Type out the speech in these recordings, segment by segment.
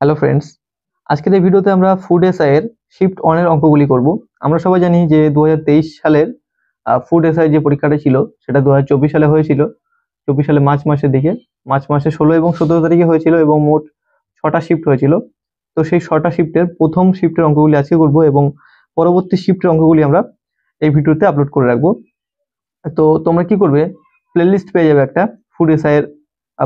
Hello friends, আজকের এই ভিডিওতে আমরা ফুড এসআই এর শিফট 1 এর অঙ্কগুলি করব। আমরা সবাই জানি যে 2023 সালের ফুড এসআই যে পরীক্ষাটা ছিল সেটা 2024 সালে হয়েছিল। 24 সালে মার্চ মাসের দিকে, মার্চ মাসে 16 এবং 17 তারিখে হয়েছিল এবং মোট 6টা শিফট হয়েছিল। তো সেই 6টা শিফটের প্রথম শিফটের অঙ্কগুলি আজকে করব এবং পরবর্তী শিফটের অঙ্কগুলি আমরা এই ভিডিওতে আপলোড করে রাখবো। তো তোমরা কি করবে, প্লেলিস্ট পেয়ে যাবে একটা ফুড এসআই এর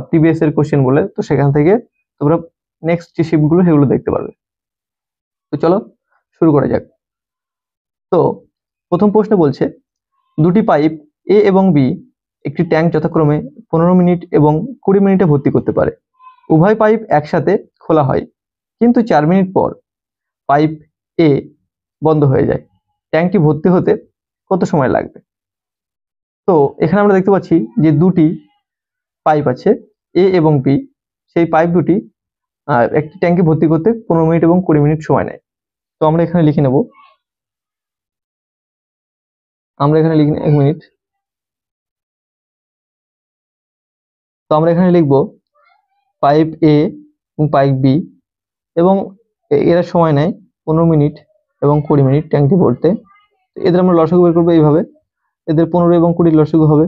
প্রিভিয়াস এর কোশ্চেন বলে, তো সেখান থেকে তোমরা নেক্সট যে শিফটগুলো সেগুলো দেখতে পারবে। তো চলো শুরু করা যাক। তো প্রথম প্রশ্ন বলছে, দুটি পাইপ এ এবং বি একটি ট্যাঙ্ক যথাক্রমে 15 মিনিট এবং 20 মিনিটে ভর্তি করতে পারে। উভয় পাইপ একসাথে খোলা হয়, কিন্তু 4 মিনিট পর পাইপ এ বন্ধ হয়ে যায়। ট্যাঙ্কটি ভর্তি হতে কত সময় লাগবে? তো এখানে আমরা দেখতে পাচ্ছি যে দুটি পাইপ আছে এ এবং বি, সেই পাইপ দুটি একটি ট্যাঙ্কে ভর্তি করতে 15 মিনিট এবং 20 মিনিট সময় নেয়। তো আমরা এখানে লিখে নেব, এক মিনিট। তো আমরা এখানে লিখব পাইপ এ এবং পাইপ বি, এবং এরা সময় নেয় 15 মিনিট এবং 20 মিনিট ট্যাঙ্কটি ভরতে। এদের আমরা লসাগু বের করবো এইভাবে, এদের 15 এবং 20 লসাগু হবে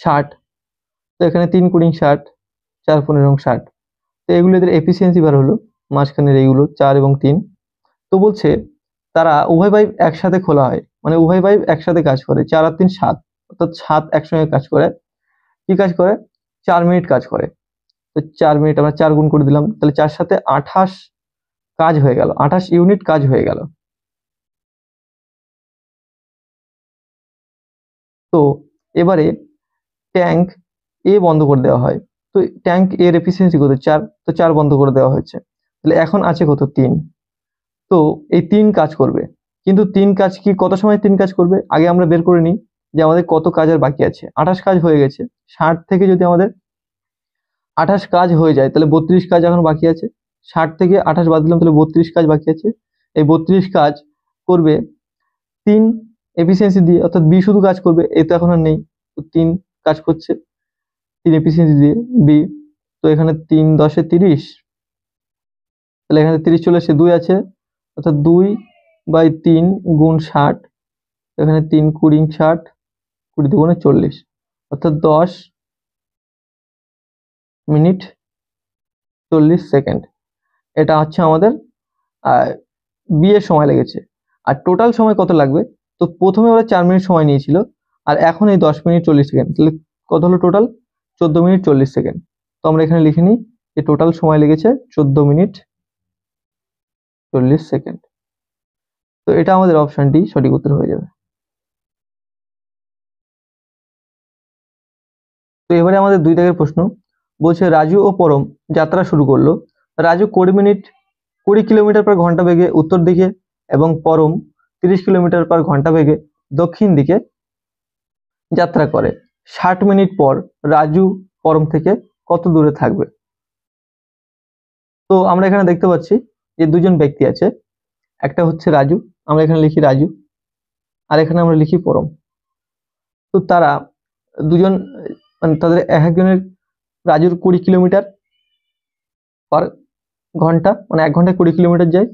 60। তো এখানে 3 20 60, 4 15 এবং 60। তো এগুলো এদের এফিসিয়েন্সি বার হলো, মাঝখানের এইগুলো 4 এবং 3। তো বলছে তারা উভয় পাইপ একসাথে খোলা হয়, মানে উভয় পাইপ একসাথে কাজ করে, 4 আর 3 7, অর্থাৎ 7 একসঙ্গে কাজ করে। কি কাজ করে? 4 মিনিট কাজ করে। তো 4 মিনিট আমরা 4 গুণ করে দিলাম, তাহলে 4 সাথে 28 কাজ হয়ে গেল, 28 ইউনিট কাজ হয়ে গেল। তো এবারে ট্যাঙ্ক এ বন্ধ করে দেওয়া হয়। তো ট্যাঙ্ক এর এফিসিয়েন্সি কত? 4, তো 4 বন্ধ করে দেওয়া হয়েছে। তাহলে এখন আছে কত? 3। তো এই 3 কাজ করবে, কিন্তু 3 কাজ কি কত সময় 3 কাজ করবে আগে আমরা বের করে নিই যে আমাদের কত কাজের বাকি আছে। 28 কাজ হয়ে গেছে, 60 থেকে যদি আমাদের 28 কাজ হয়ে যায় তাহলে 32 কাজ এখন বাকি আছে। 60 থেকে 28 বাদ দিলাম, তাহলে 32 কাজ বাকি আছে। এই 32 কাজ করবে 3 এফিসিয়েন্সি দিয়ে, অর্থাৎ বি শুধু কাজ করবে, এ তো এখন আর নেই। তো 3 কাজ করছে 3 এফিসিয়েন্সি দিয়ে বি। তো এখানে 3 10 এ 30, তাহলে এখানে 30 চলে এসে 2 আছে, অর্থাৎ 2/3 গুণ 60। এখানে 3 20 60, 20 দুগুণে 40, অর্থাৎ 10 মিনিট 40 সেকেন্ড। এটা হচ্ছে আমাদের বি এর সময় লেগেছে। আর টোটাল সময় কত লাগবে? তো প্রথমে ওরা 4 মিনিট সময় নিয়েছিল, আর এখন এই 10 মিনিট 40 সেকেন্ড, তাহলে কত হলো টোটাল? 14 minute 40 second. তো আমরা এখানে লিখে নিই যে টোটাল সময় লেগেছে 14 মিনিট 40 সেকেন্ড। তো এটা আমাদের অপশন ডি সঠিক উত্তর হয়ে যাবে। তো এবারে আমাদের 2 দাগের প্রশ্ন বলছে, রাজু ও পরম যাত্রা শুরু করলো। রাজু 20 কিলোমিটার পার ঘন্টা বেগে উত্তর দিকে এবং পরম 30 কিলোমিটার পার ঘন্টা বেগে দক্ষিণ দিকে যাত্রা করে। 60 মিনিট পর রাজু পরম থেকে কত দূরে থাকবে? তো আমরা এখানে দেখতে পাচ্ছি যে দুজন ব্যক্তি আছে, একটা হচ্ছে রাজু, আমরা এখানে লিখি রাজু, আর এখানে আমরা লিখি পরম। তো তারা দুজন, মানে তাদের একজনের, রাজুর 20 কিলোমিটার পার ঘন্টা, মানে 1 ঘন্টায় 20 কিলোমিটার যায়,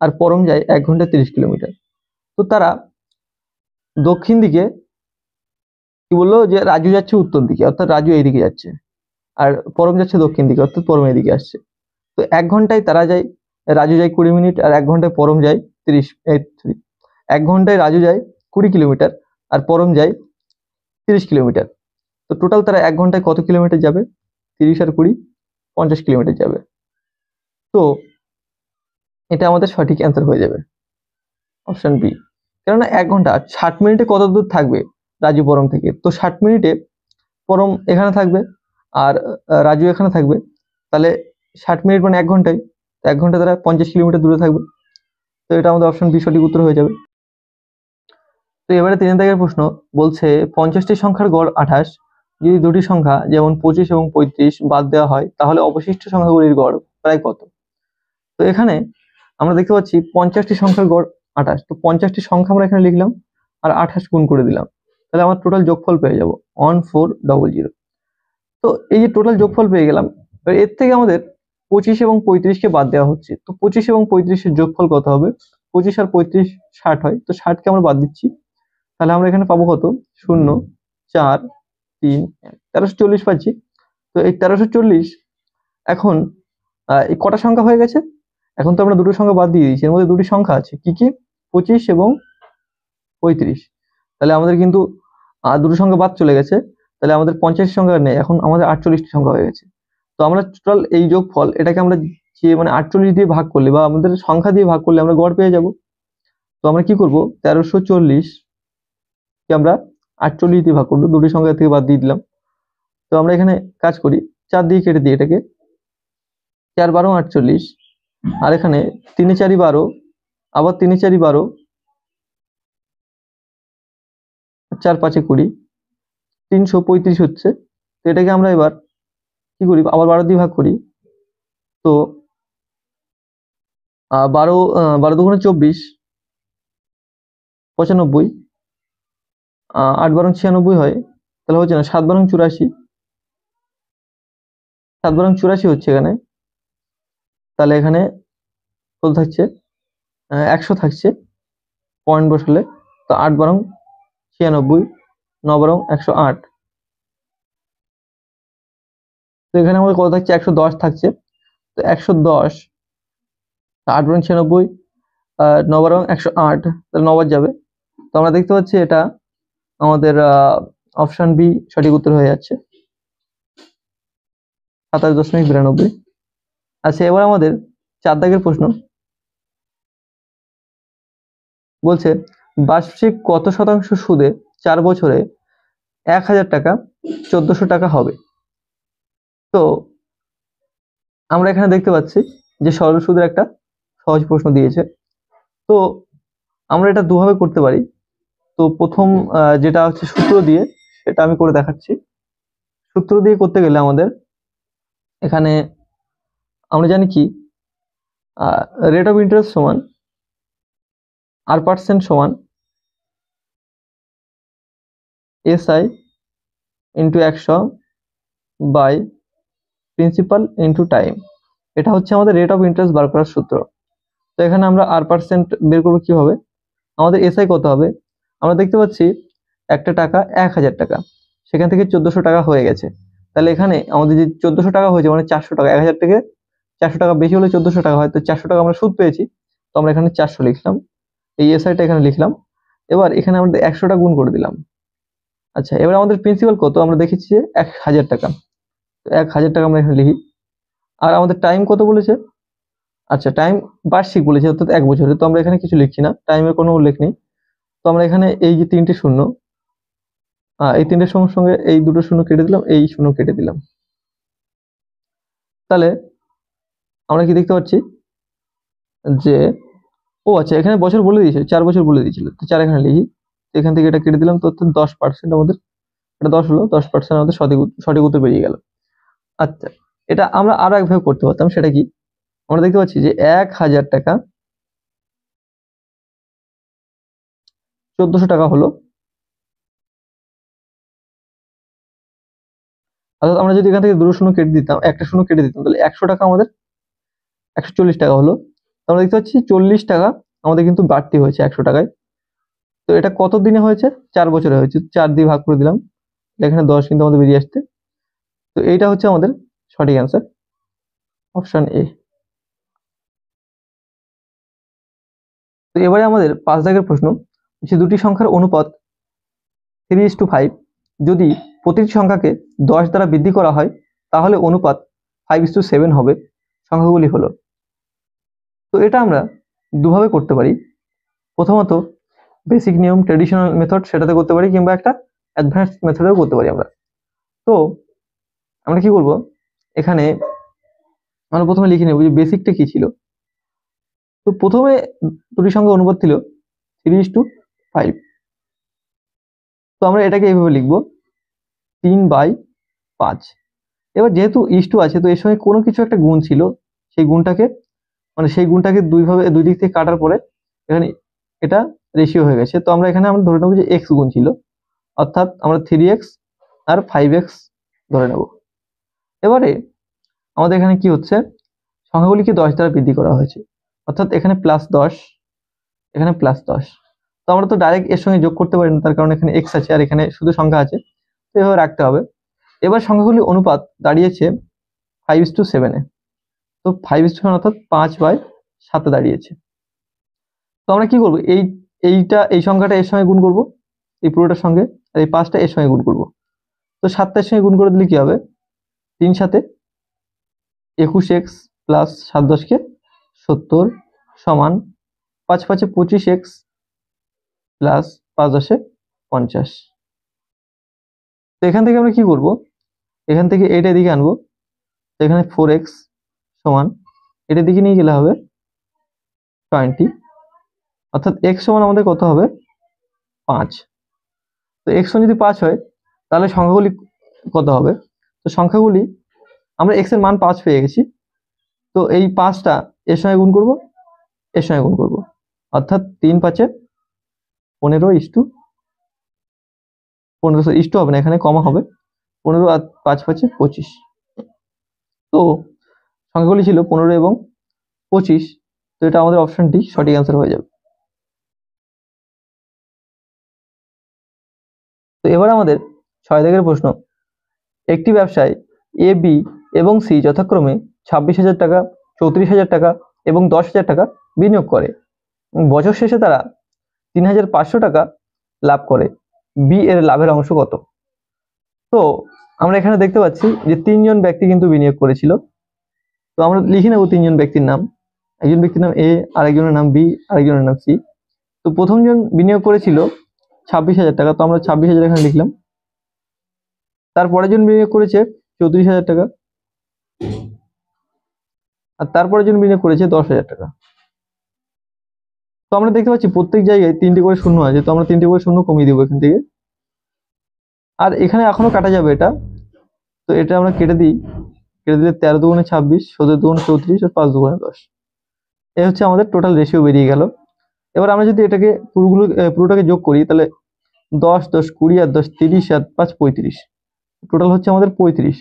আর পরম যায় 1 ঘন্টায় 30 কিলোমিটার। তো তারা দক্ষিণ দিকে, কি বললো যে রাজু যাচ্ছে উত্তর দিকে, অর্থাৎ রাজু এইদিকে যাচ্ছে, আর পরম যাচ্ছে দক্ষিণ দিকে, অর্থাৎ পরম এদিকে আসছে। তো 1 ঘন্টায় তারা যায়, রাজু যায় 20 মিনিট, আর 1 ঘন্টায় পরম যায় 30, 1 ঘন্টায় রাজু যায় 20 কিলোমিটার আর পরম যায় 30 কিলোমিটার। তো টোটাল তারা 1 ঘন্টায় কত কিলোমিটার যাবে? 30 আর 20 50 কিলোমিটার যাবে। তো এটা আমাদের সঠিক অ্যান্সার হয়ে যাবে, অপশন বি। কেননা 1 ঘন্টা 60 মিনিটে কত দূর থাকবে রাজু পরম থেকে? তো 60 মিনিটে পরম এখানে থাকবে আর রাজু এখানে থাকবে, তাহলে 60 মিনিট মানে 1 ঘন্টায়, 1 ঘন্টা তারা 50 কিলোমিটার দূরে থাকবে। তো এটা আমাদের অপশন বি সঠিক উত্তর হয়ে যাবে। তো এবারে 3 দাগের প্রশ্ন বলছে, 50টি সংখ্যার গড় 28, যদি দুটি সংখ্যা যেমন 25 এবং 35 বাদ দেওয়া হয় তাহলে অবশিষ্ট সংখ্যাগুলির গড় প্রায় কত? তো এখানে আমরা দেখতে পাচ্ছি 50টি সংখ্যার গড় 28, তো 50টি সংখ্যা আমরা এখানে লিখলাম আর 28 গুণ করে দিলাম, তাহলে আমার টোটাল যোগফল পেয়ে যাব 1400। তো এই যে টোটাল যোগফল পেয়ে গেলাম, এর থেকে আমাদের 25 এবং 35কে বাদ দেওয়া হচ্ছে। তো 25 এবং 35-এর যোগফল কত হবে? 25 আর 35 60 হয়, তো 60কে আমরা বাদ দিচ্ছি। তাহলে আমরা এখানে পাবো কত? 0 4 3 1 1340 পাচ্ছি। তো এই 1340 এখন এই কটা সংখ্যা হয়ে গেছে? এখন তো আমরা দুটো সংখ্যা বাদ দিয়ে দিয়েছি, এর মধ্যে দুটি সংখ্যা আছে, কি কি? 25 এবং 35। তাহলে আমাদের কিন্তু দুটো সংখ্যা বাদ চলে গেছে, তাহলে আমাদের 50 সংখ্যা নেই, এখন আমাদের 48টি সংখ্যা হয়ে গেছে। তো আমরা টোটাল এই যোগফল এটাকে আমরা যে মানে 48 দিয়ে ভাগ করলে বা আমাদের সংখ্যা দিয়ে ভাগ করলে আমরা গড় পেয়ে যাব। তো আমরা কি করব? 1340 কে আমরা 48 দিয়ে ভাগ করবো, দুটি সংখ্যা থেকে বাদ দিয়ে দিলাম। তো আমরা এখানে কাজ করি, 4 দিয়ে কেটে দিই এটাকে, 4 12 48, আর এখানে 3 4 12, আবার 3 4 12, 4 5 20, 335 হচ্ছে। তো এটাকে আমরা এবার কি করি? আবার 12 দিয়ে ভাগ করি। তো 12 12 দুগুণে 24, 95, 8 12 96 হয়, তাহলে হচ্ছে না, 7 12 84, 7 12 84 হচ্ছে এখানে। তাহলে এখানে কত থাকছে? 100 থাকছে পয়েন্ট বসালে। তো 8 12 96, 9 12 108। তো এখানে আমাদের কত থাকছে? 110 থাকছে। তো 110, 8 12 96, 9 12 108, তাহলে 9 বার যাবে। তো আমরা দেখতে পাচ্ছি এটা আমাদের অপশন বি সঠিক উত্তর হয়ে যাচ্ছে, 27.92। আচ্ছা, এবার আমাদের 4 দাগের প্রশ্ন বলছে, বার্ষিক কত শতাংশ সুদে 4 বছরে 1000 টাকা 1400 টাকা হবে? তো আমরা এখানে দেখতে পাচ্ছি যে সরল সুদের একটা সহজ প্রশ্ন দিয়েছে। তো আমরা এটা দুভাবে করতে পারি। তো প্রথম যেটা হচ্ছে সূত্র দিয়ে, সেটা আমি করে দেখাচ্ছি। সূত্র দিয়ে করতে গেলে আমাদের এখানে আমরা জানি কি, রেট অফ ইন্টারেস্ট সমান r% সমান SI into 100 by principal into time. এটা হচ্ছে আমাদের রেট অফ ইন্টারেস্ট বার করার সূত্র। তো এখানে আমরা r% বের করবো কিভাবে? আমাদের SI কত হবে? আমরা দেখতে পাচ্ছি একটা টাকা 1000 টাকা, সেখান থেকে 1400 টাকা হয়ে গেছে। তাহলে এখানে আমাদের যে 1400 টাকা হয়েছে মানে 400 টাকা, 1000 থেকে 400 টাকা বেশি হলে 1400 টাকা হয়, তো 400 টাকা আমরা সুদ পেয়েছি। তো আমরা এখানে 400 লিখলাম, এই SI-টা এখানে লিখলাম। এবার এখানে আমরা 100টা গুণ করে দিলাম। আচ্ছা, এবার আমাদের প্রিন্সিপাল কত? আমরা দেখেছি যে 1000 টাকা, তো 1000 টাকা আমরা এখানে লিখি। আর আমাদের টাইম কত বলেছে? আচ্ছা, টাইম বার্ষিক বলেছে, অর্থাৎ 1 বছরে। তো আমরা এখানে কিছু লিখছি না, টাইমের কোনো উল্লেখ নেই। তো আমরা এখানে এই যে 3টে শূন্য, এই 3টের সঙ্গে সঙ্গে এই দুটো শূন্য কেটে দিলাম, এই শূন্য কেটে দিলাম। তাহলে আমরা কি দেখতে পাচ্ছি যে ও আচ্ছা, এখানে বছর বলে দিয়েছে, 4 বছর বলে দিয়েছিল, তো 4 এখানে লিখি। এখান থেকে এটা কেটে দিলাম, তো অর্থাৎ 10% আমাদের, এটা 10 হলো, 10% আমাদের সঠিক উত্তর বেরিয়ে গেল। আচ্ছা, এটা আমরা আরো একভাবে করতে পারতাম, সেটা কি? আমরা দেখতে পাচ্ছি যে 1000 টাকা 1400 টাকা হলো, অর্থাৎ আমরা যদি এখান থেকে দুটো শূন্য কেটে দিতাম, একটা শূন্য কেটে দিতাম, তাহলে 100 টাকা আমাদের 140 টাকা হলো। তো আমরা দেখতে পাচ্ছি 40 টাকা আমাদের কিন্তু বাড়তি হয়েছে 100 টাকায়। তো এটা কত দিনে হয়েছে? 4 বছরে হয়েছে। 4 দিয়ে ভাগ করে দিলাম, এখানে 10 কিন্তু আমাদের বেরিয়ে আসছে। তো এইটা হচ্ছে আমাদের সঠিক অ্যান্সার, অপশন এ। তো এবারে আমাদের 5 দাগের প্রশ্ন, যে দুটি সংখ্যার অনুপাত 3:5, যদি প্রতিটি সংখ্যাকে 10 দ্বারা বৃদ্ধি করা হয় তাহলে অনুপাত 5:7 হবে। সংখ্যাগুলি হলো। তো এটা আমরা দুভাবে করতে পারি। প্রথমত বেসিক নিয়ম, ট্রেডিশনাল মেথড, সেটাতে করতে পারি, কিংবা একটা অ্যাডভান্স মেথডেও করতে পারি আমরা। তো আমরা কি করব? এখানে আমরা প্রথমে লিখে নেব যে বেসিকটা কি ছিল। তো প্রথমে দুটি সংখ্যার অনুপাত ছিল 3:5। তো আমরা এটাকে এইভাবে লিখব 3/5। এবার যেহেতু ইস্টু আছে, তো এর সঙ্গে কোনো কিছু একটা গুণ ছিল, সেই গুণটাকে দুই দিক থেকে কাটার পরে এখানে এটা রেশিও হয়ে গেছে। তো আমরা এখানে ধরে নেব যে এক্স গুণ ছিল, অর্থাৎ আমরা 3x আর 5x ধরে নেব। এবারে আমাদের এখানে কি হচ্ছে? সংখ্যাগুলিকে 10 দ্বারা বৃদ্ধি করা হয়েছে, অর্থাৎ এখানে +10, এখানে +10। তো আমরা তো ডাইরেক্ট এর সঙ্গে যোগ করতে পারি না, তার কারণ এখানে x আছে আর এখানে শুধু সংখ্যা আছে, তো এভাবে রাখতে হবে। এবার সংখ্যাগুলির অনুপাত দাঁড়িয়েছে 5:7 এ। তো 5:7 অর্থাৎ 5/7 দাঁড়িয়েছে। তো আমরা কি করব, এই সংখ্যাটা এর সঙ্গে গুণ করব, এই পুরোটার সঙ্গে, আর এই 5টা এর সঙ্গে গুণ করব। তো 7টার সঙ্গে গুণ করে দিলে কি হবে, 3 7 21x প্লাস 7 10 70 সমান 5 5 25x প্লাস 5 10 50। তো এখান থেকে আমরা কি করব, এখান থেকে এইটা এদিকে আনবো, তো এখানে 4x সমান এটা দিকে নিয়ে গেলে হবে 20, অর্থাৎ x সমান আমাদের কত হবে 5। তো x সমান যদি 5 হয় তাহলে সংখ্যাগুলি কত হবে, তো সংখ্যাগুলি আমরা x এর মান 5 পেয়ে গেছি, তো এই 5টা এর সঙ্গে গুণ করব, এর সঙ্গে গুণ করব, অর্থাৎ 3 5 15 ইস্টু হবে না, এখানে কমা হবে, 15 আর 5 5 25। তো সংখ্যাগুলি ছিল 15 এবং 25, তো এটা আমাদের অপশন ডি সঠিক অ্যান্সার হয়ে যাবে। তো এবার আমাদের 6 দাগের প্রশ্ন, একটি ব্যবসায় এ বি এবং সি যথাক্রমে 26,000 টাকা, 34,000 টাকা এবং 10,000 টাকা বিনিয়োগ করে, বছর শেষে তারা 3,500 টাকা লাভ করে, বি এর লাভের অংশ কত? তো আমরা এখানে দেখতে পাচ্ছি যে 3জন ব্যক্তি কিন্তু বিনিয়োগ করেছিল, তো আমরা লিখে নেব 3জন ব্যক্তির নাম, একজন ব্যক্তির নাম এ, আরেকজনের নাম বি, আরেকজনের নাম সি। তো প্রথমজন বিনিয়োগ করেছিল 26,000 টাকা, তো আমরা 26,000 এখানে লিখলাম। তারপরের জন বিনিয়োগ করেছে 34,000 টাকা, আর তারপরের জন বিনিয়োগ করেছে 10,000 টাকা। তো আমরা দেখতে পাচ্ছি প্রত্যেক জায়গায় 3টে করে শূন্য আছে, তো আমরা 3টে করে শূন্য কমিয়ে দেবো এখান থেকে, আর এখানে এখনো কাটা যাবে এটা, তো এটা আমরা কেটে দিই, কেটে দিলে 13 দুগুণে 26, 17 দুগুণে 34 আর 5 দুগুণে 10। এই হচ্ছে আমাদের টোটাল রেশিও বেরিয়ে গেল। এবার আমরা যদি এটাকে পুরোটাকে যোগ করি, তাহলে 10 10 20 আর 10 30 আর 5 35, টোটাল হচ্ছে আমাদের 35।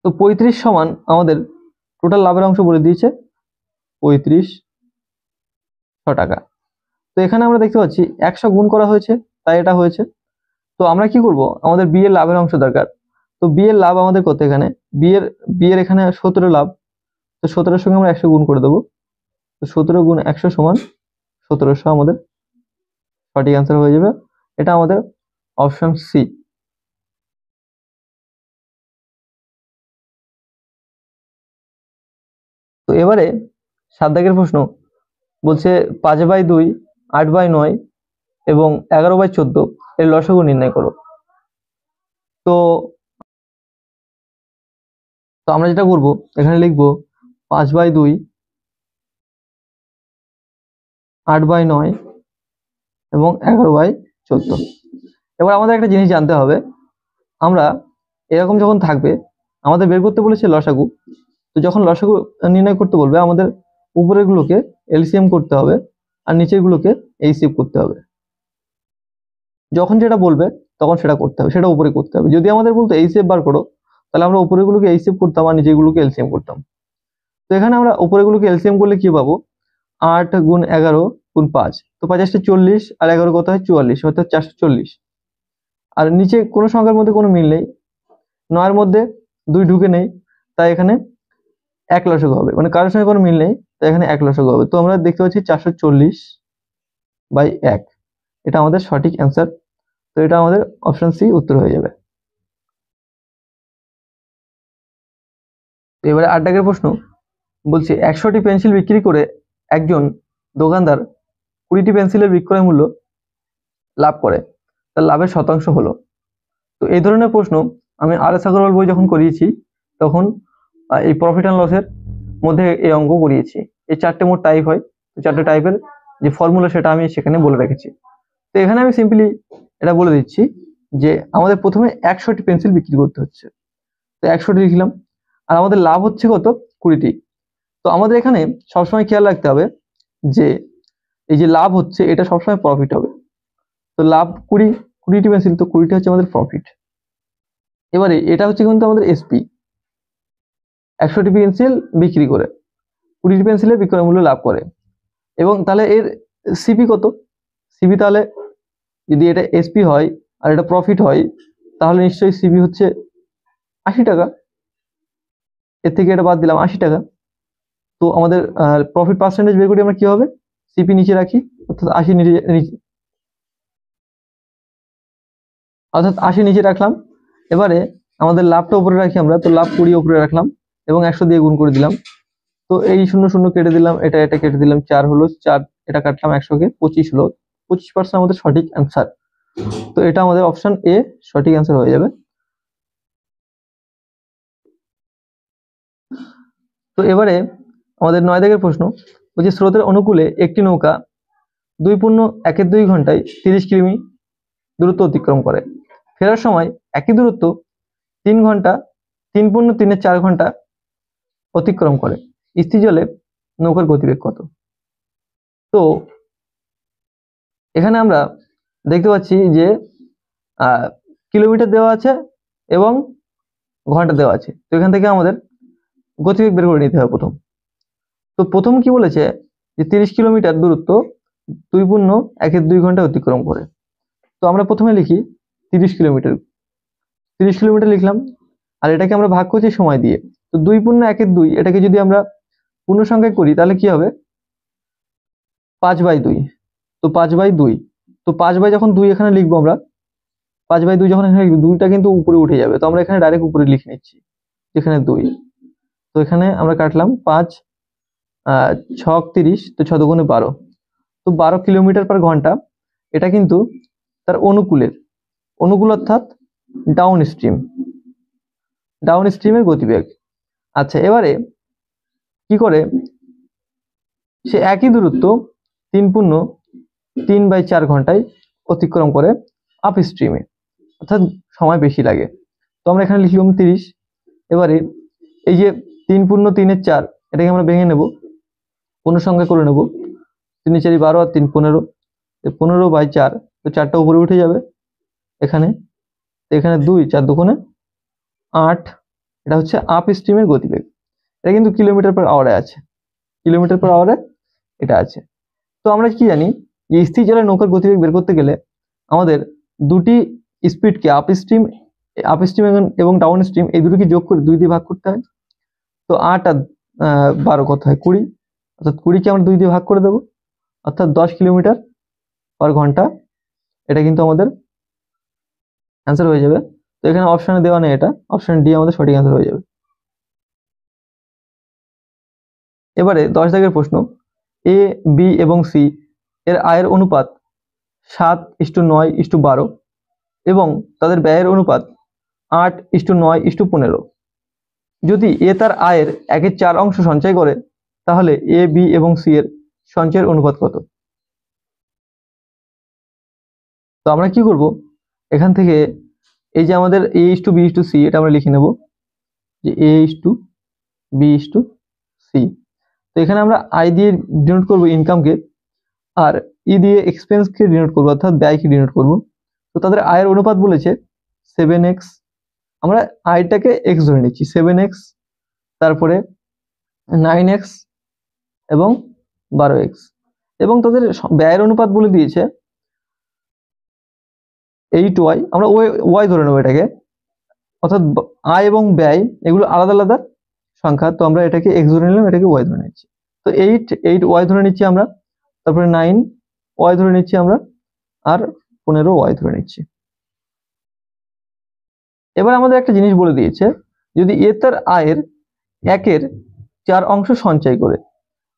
তো 35 সমান আমাদের টোটাল লাভের অংশ বলে দিয়েছে 3500 টাকা। তো এখানে আমরা দেখতে পাচ্ছি 100 গুণ করা হয়েছে, তাই এটা হয়েছে। তো আমরা কি করব, আমাদের বি এর লাভের অংশ দরকার, তো বি এর লাভ আমাদের কত, এখানে বি এর এখানে 17 লাভ, তো 17 এর সঙ্গে আমরা 100 গুণ করে দেবো, তো 17 গুণ 100 সমান 1700 আমাদের সঠিক অ্যান্সার হয়ে যাবে, এটা আমাদের অপশন সি। তো এবারে 7 দাগের প্রশ্ন বলছে 5/2, 8/9 এবং 11/14 এর লসাগু নির্ণয় করো। তো তো আমরা যেটা করব, এখানে লিখবো 5/2, 8/9 এবং 11/14। এবার আমাদের একটা জিনিস জানতে হবে, আমরা এরকম যখন থাকবে আমাদের বের করতে বলেছে লসাগু, তো যখন লসাগু নির্ণয় করতে বলবে আমাদের উপরের গুলোকে এলসিএম করতে হবে আর নিচের গুলোকে এইচসিএফ করতে হবে। যখন যেটা বলবে তখন সেটা করতে হবে, সেটা উপরে করতে হবে। যদি আমাদের বলতো এইচসিএফ বার করো, তাহলে আমরা উপরের গুলোকে এইচসিএফ করতাম আর নিচের গুলোকে এলসিএম করতাম। তো এখানে আমরা উপরের গুলোকে এলসিএম করলে কি পাবো, 8 গুণ 11 গুণ 5, তো 5 40 আর 11 কত হয় 44, অর্থাৎ 440। আর নিচে কোনো সংখ্যার মধ্যে কোনো মিল নেই, 9 এর মধ্যে 2 ঢুকে নেই, তাই এখানে 1 লসাগু হবে, মানে কারোর সঙ্গে কোনো মিল নেই, তাই এখানে 1 লসাগু হবে। তো আমরা দেখতে পাচ্ছি 440/1, এটা আমাদের সঠিক অ্যান্সার। তো এটা আমাদের অপশন সি উত্তর হয়ে যাবে। এবারে 8 দাগের প্রশ্ন বলছে 100টি পেন্সিল বিক্রি করে একজন দোকানদার 20টি পেন্সিলের বিক্রয় মূল্য লাভ করে, তার লাভের শতাংশ হলো। তো এই ধরনের প্রশ্ন আমি আর.এস. আগরওয়াল বই যখন করিয়েছি তখন এই প্রফিট অ্যান্ড লসের মধ্যে এই অঙ্ক করিয়েছি। এই 4টে মোট টাইপ হয়, 4টে টাইপের যে ফর্মুলা সেটা আমি সেখানে বলে রেখেছি। তো এখানে আমি সিম্পলি এটা বলে দিচ্ছি যে আমাদের প্রথমে 100টি পেন্সিল বিক্রি করতে হচ্ছে, তো 100টি লিখলাম, আর আমাদের লাভ হচ্ছে কত 20টি। তো আমাদের এখানে সবসময় খেয়াল রাখতে হবে যে এই যে লাভ হচ্ছে এটা সবসময় প্রফিট হবে। তো লাভ 20টি পেন্সিল, তো 20টি হচ্ছে আমাদের প্রফিট। এবারে এটা হচ্ছে কিন্তু আমাদের এসপি, 100টি পেন্সিল বিক্রি করে 20টি পেন্সিলের বিক্রয় মূল্য লাভ করে। এবং তাহলে এর সিপি কত? সিপি তাহলে যদি এটা এসপি হয় আর এটা প্রফিট হয় তাহলে নিশ্চয়ই সিপি হচ্ছে 80 টাকা। এর থেকে এটা বাদ দিলাম 80 টাকা। তো আমাদের প্রফিট পার্সেন্টেজ বের করি আমরা কি হবে? সিপি নিচে রাখি অর্থাৎ 80 নিচে রাখলাম। এবারে আমাদের লাভটা উপরে রাখি আমরা, তো লাভ 20 উপরে রাখলাম এবং 100 দিয়ে গুণ করে দিলাম। তো এই 0 কেটে দিলাম, এটা কেটে দিলাম, 4 হলো, 4 এটা কাটলাম 100 কে, 25 হলো। 25% আমাদের সঠিক অ্যান্সার। তো এটা আমাদের অপশন এ সঠিক অ্যান্সার হয়ে যাবে। তো এবারে আমাদের 9 দাগের প্রশ্ন বলছে স্রোতের অনুকূলে একটি নৌকা 2.1 ঘন্টায় 30 কিমি দূরত্ব অতিক্রম করে। ফেরার সময় একই দূরত্ব 3 ঘন্টা 3.4 ঘন্টা অতিক্রম করে। স্থির জলে নৌকার গতিবেগ কত? তো এখানে আমরা দেখতে পাচ্ছি যে কিলোমিটার দেওয়া আছে এবং ঘন্টা দেওয়া আছে। তো এখান থেকে আমাদের গতিবেগ বের করে নিতে হবে প্রথম। তো প্রথম কি বলেছে যে 30 কিলোমিটার দূরত্ব 2.1 ঘন্টা অতিক্রম করে। তো আমরা প্রথমে লিখি 30 কিলোমিটার। 30 কিলোমিটার লিখলাম আর এটাকে আমরা ভাগ করছি সময় দিয়ে। তো 2.1 এটাকে যদি আমরা পূর্ণ সংখ্যায় করি তাহলে কি হবে? 5/2। তো 5/2, তো 5/, যখন 2 এখানে লিখবো আমরা, 5/2 যখন এখানে লিখবো, 2টা কিন্তু উপরে উঠে যাবে। তো আমরা এখানে ডাইরেক্ট উপরে লিখে নিচ্ছি এখানে 2। তো এখানে আমরা কাটলাম 5 6 30, তো 6 দুগুণে 12। তো 12 কিলোমিটার পার ঘন্টা। এটা কিন্তু তার অনুকূল অর্থাৎ ডাউন স্ট্রিমের গতিবেগ। আচ্ছা, এবারে কি করে সে একই দূরত্ব 3.3/4 ঘন্টায় অতিক্রম করে আপ স্ট্রিমে, অর্থাৎ সময় বেশি লাগে। তো আমরা এখানে লিখলাম 30। এবারে এই যে 3.3/4 এটাকে আমরা ভেঙে নেব, পূর্ণ সংখ্যা করে নেব। 3 4 12 আর 3 15, 15/4। তো 4টা উপরে উঠে যাবে এখানে। এখানে 2 4 দুগুণে 8। এটা হচ্ছে আপ স্ট্রিমের গতিবেগ। এটা কিন্তু কিলোমিটার পার আওয়ারে আছে, কিলোমিটার পার আওয়ারে এটা আছে। তো আমরা কি জানি যে স্থির জলে নৌকার গতিবেগ বের করতে গেলে আমাদের দুটি স্পিডকে আপ স্ট্রিম এবং ডাউন স্ট্রিম এই দুটোকে যোগ করে 2 দিয়ে ভাগ করতে হয়। তো 8 আর 12 কত হয়? 20, অর্থাৎ 20কে আমরা 2 দিয়ে ভাগ করে দেবো, অর্থাৎ 10 কিলোমিটার পার ঘন্টা। এটা কিন্তু আমাদের অ্যান্সার হয়ে যাবে। তো এখানে অপশনে দেওয়া নেই, এটা অপশন ডি আমাদের সঠিক অ্যান্সার হয়ে যাবে। এবারে 10 দাগের প্রশ্ন, এ বি এবং সি এর আয়ের অনুপাত 7:9:12 এবং তাদের ব্যয়ের অনুপাত 8:9:15। যদি এ তার আয়ের 1/4 অংশ সঞ্চয় করে তাহলে এ বি এবং সি এর সঞ্চয়ের অনুপাত কত? তো আমরা কি করব, এখান থেকে এই যে আমাদের A:B:C এটা আমরা লিখে নেব যে A:B:C। তো এখানে আমরা আই দিয়ে ডিনোট করব ইনকামকে, আর ই দিয়ে এক্সপেন্সকে ডিনোট করব অর্থাৎ ব্যয়কে ডিনোট করব। তো তাদের আয়ের অনুপাত বলেছে 7x, আমরা আয়টাকে x ধরে নিচ্ছি, 7x, তারপরে 9x এবং 12x। এবং তাদের ব্যয়ের অনুপাত বলে দিয়েছে 8y, আমরা ওয়াই ধরে নেব এটাকে, অর্থাৎ আয় এবং ব্যয় এগুলো আলাদা আলাদা সংখ্যা। তো আমরা এটাকে x ধরে নিলাম, এটাকে y ধরে নিচ্ছি। তো 8y ধরে নিচ্ছি আমরা, তারপরে 9y ধরে নিচ্ছি আমরা, আর 15y ধরে নিচ্ছি। এবার আমাদের একটা জিনিস বলে দিয়েছে, যদি এ তার আয়ের 1/4 অংশ সঞ্চয় করে।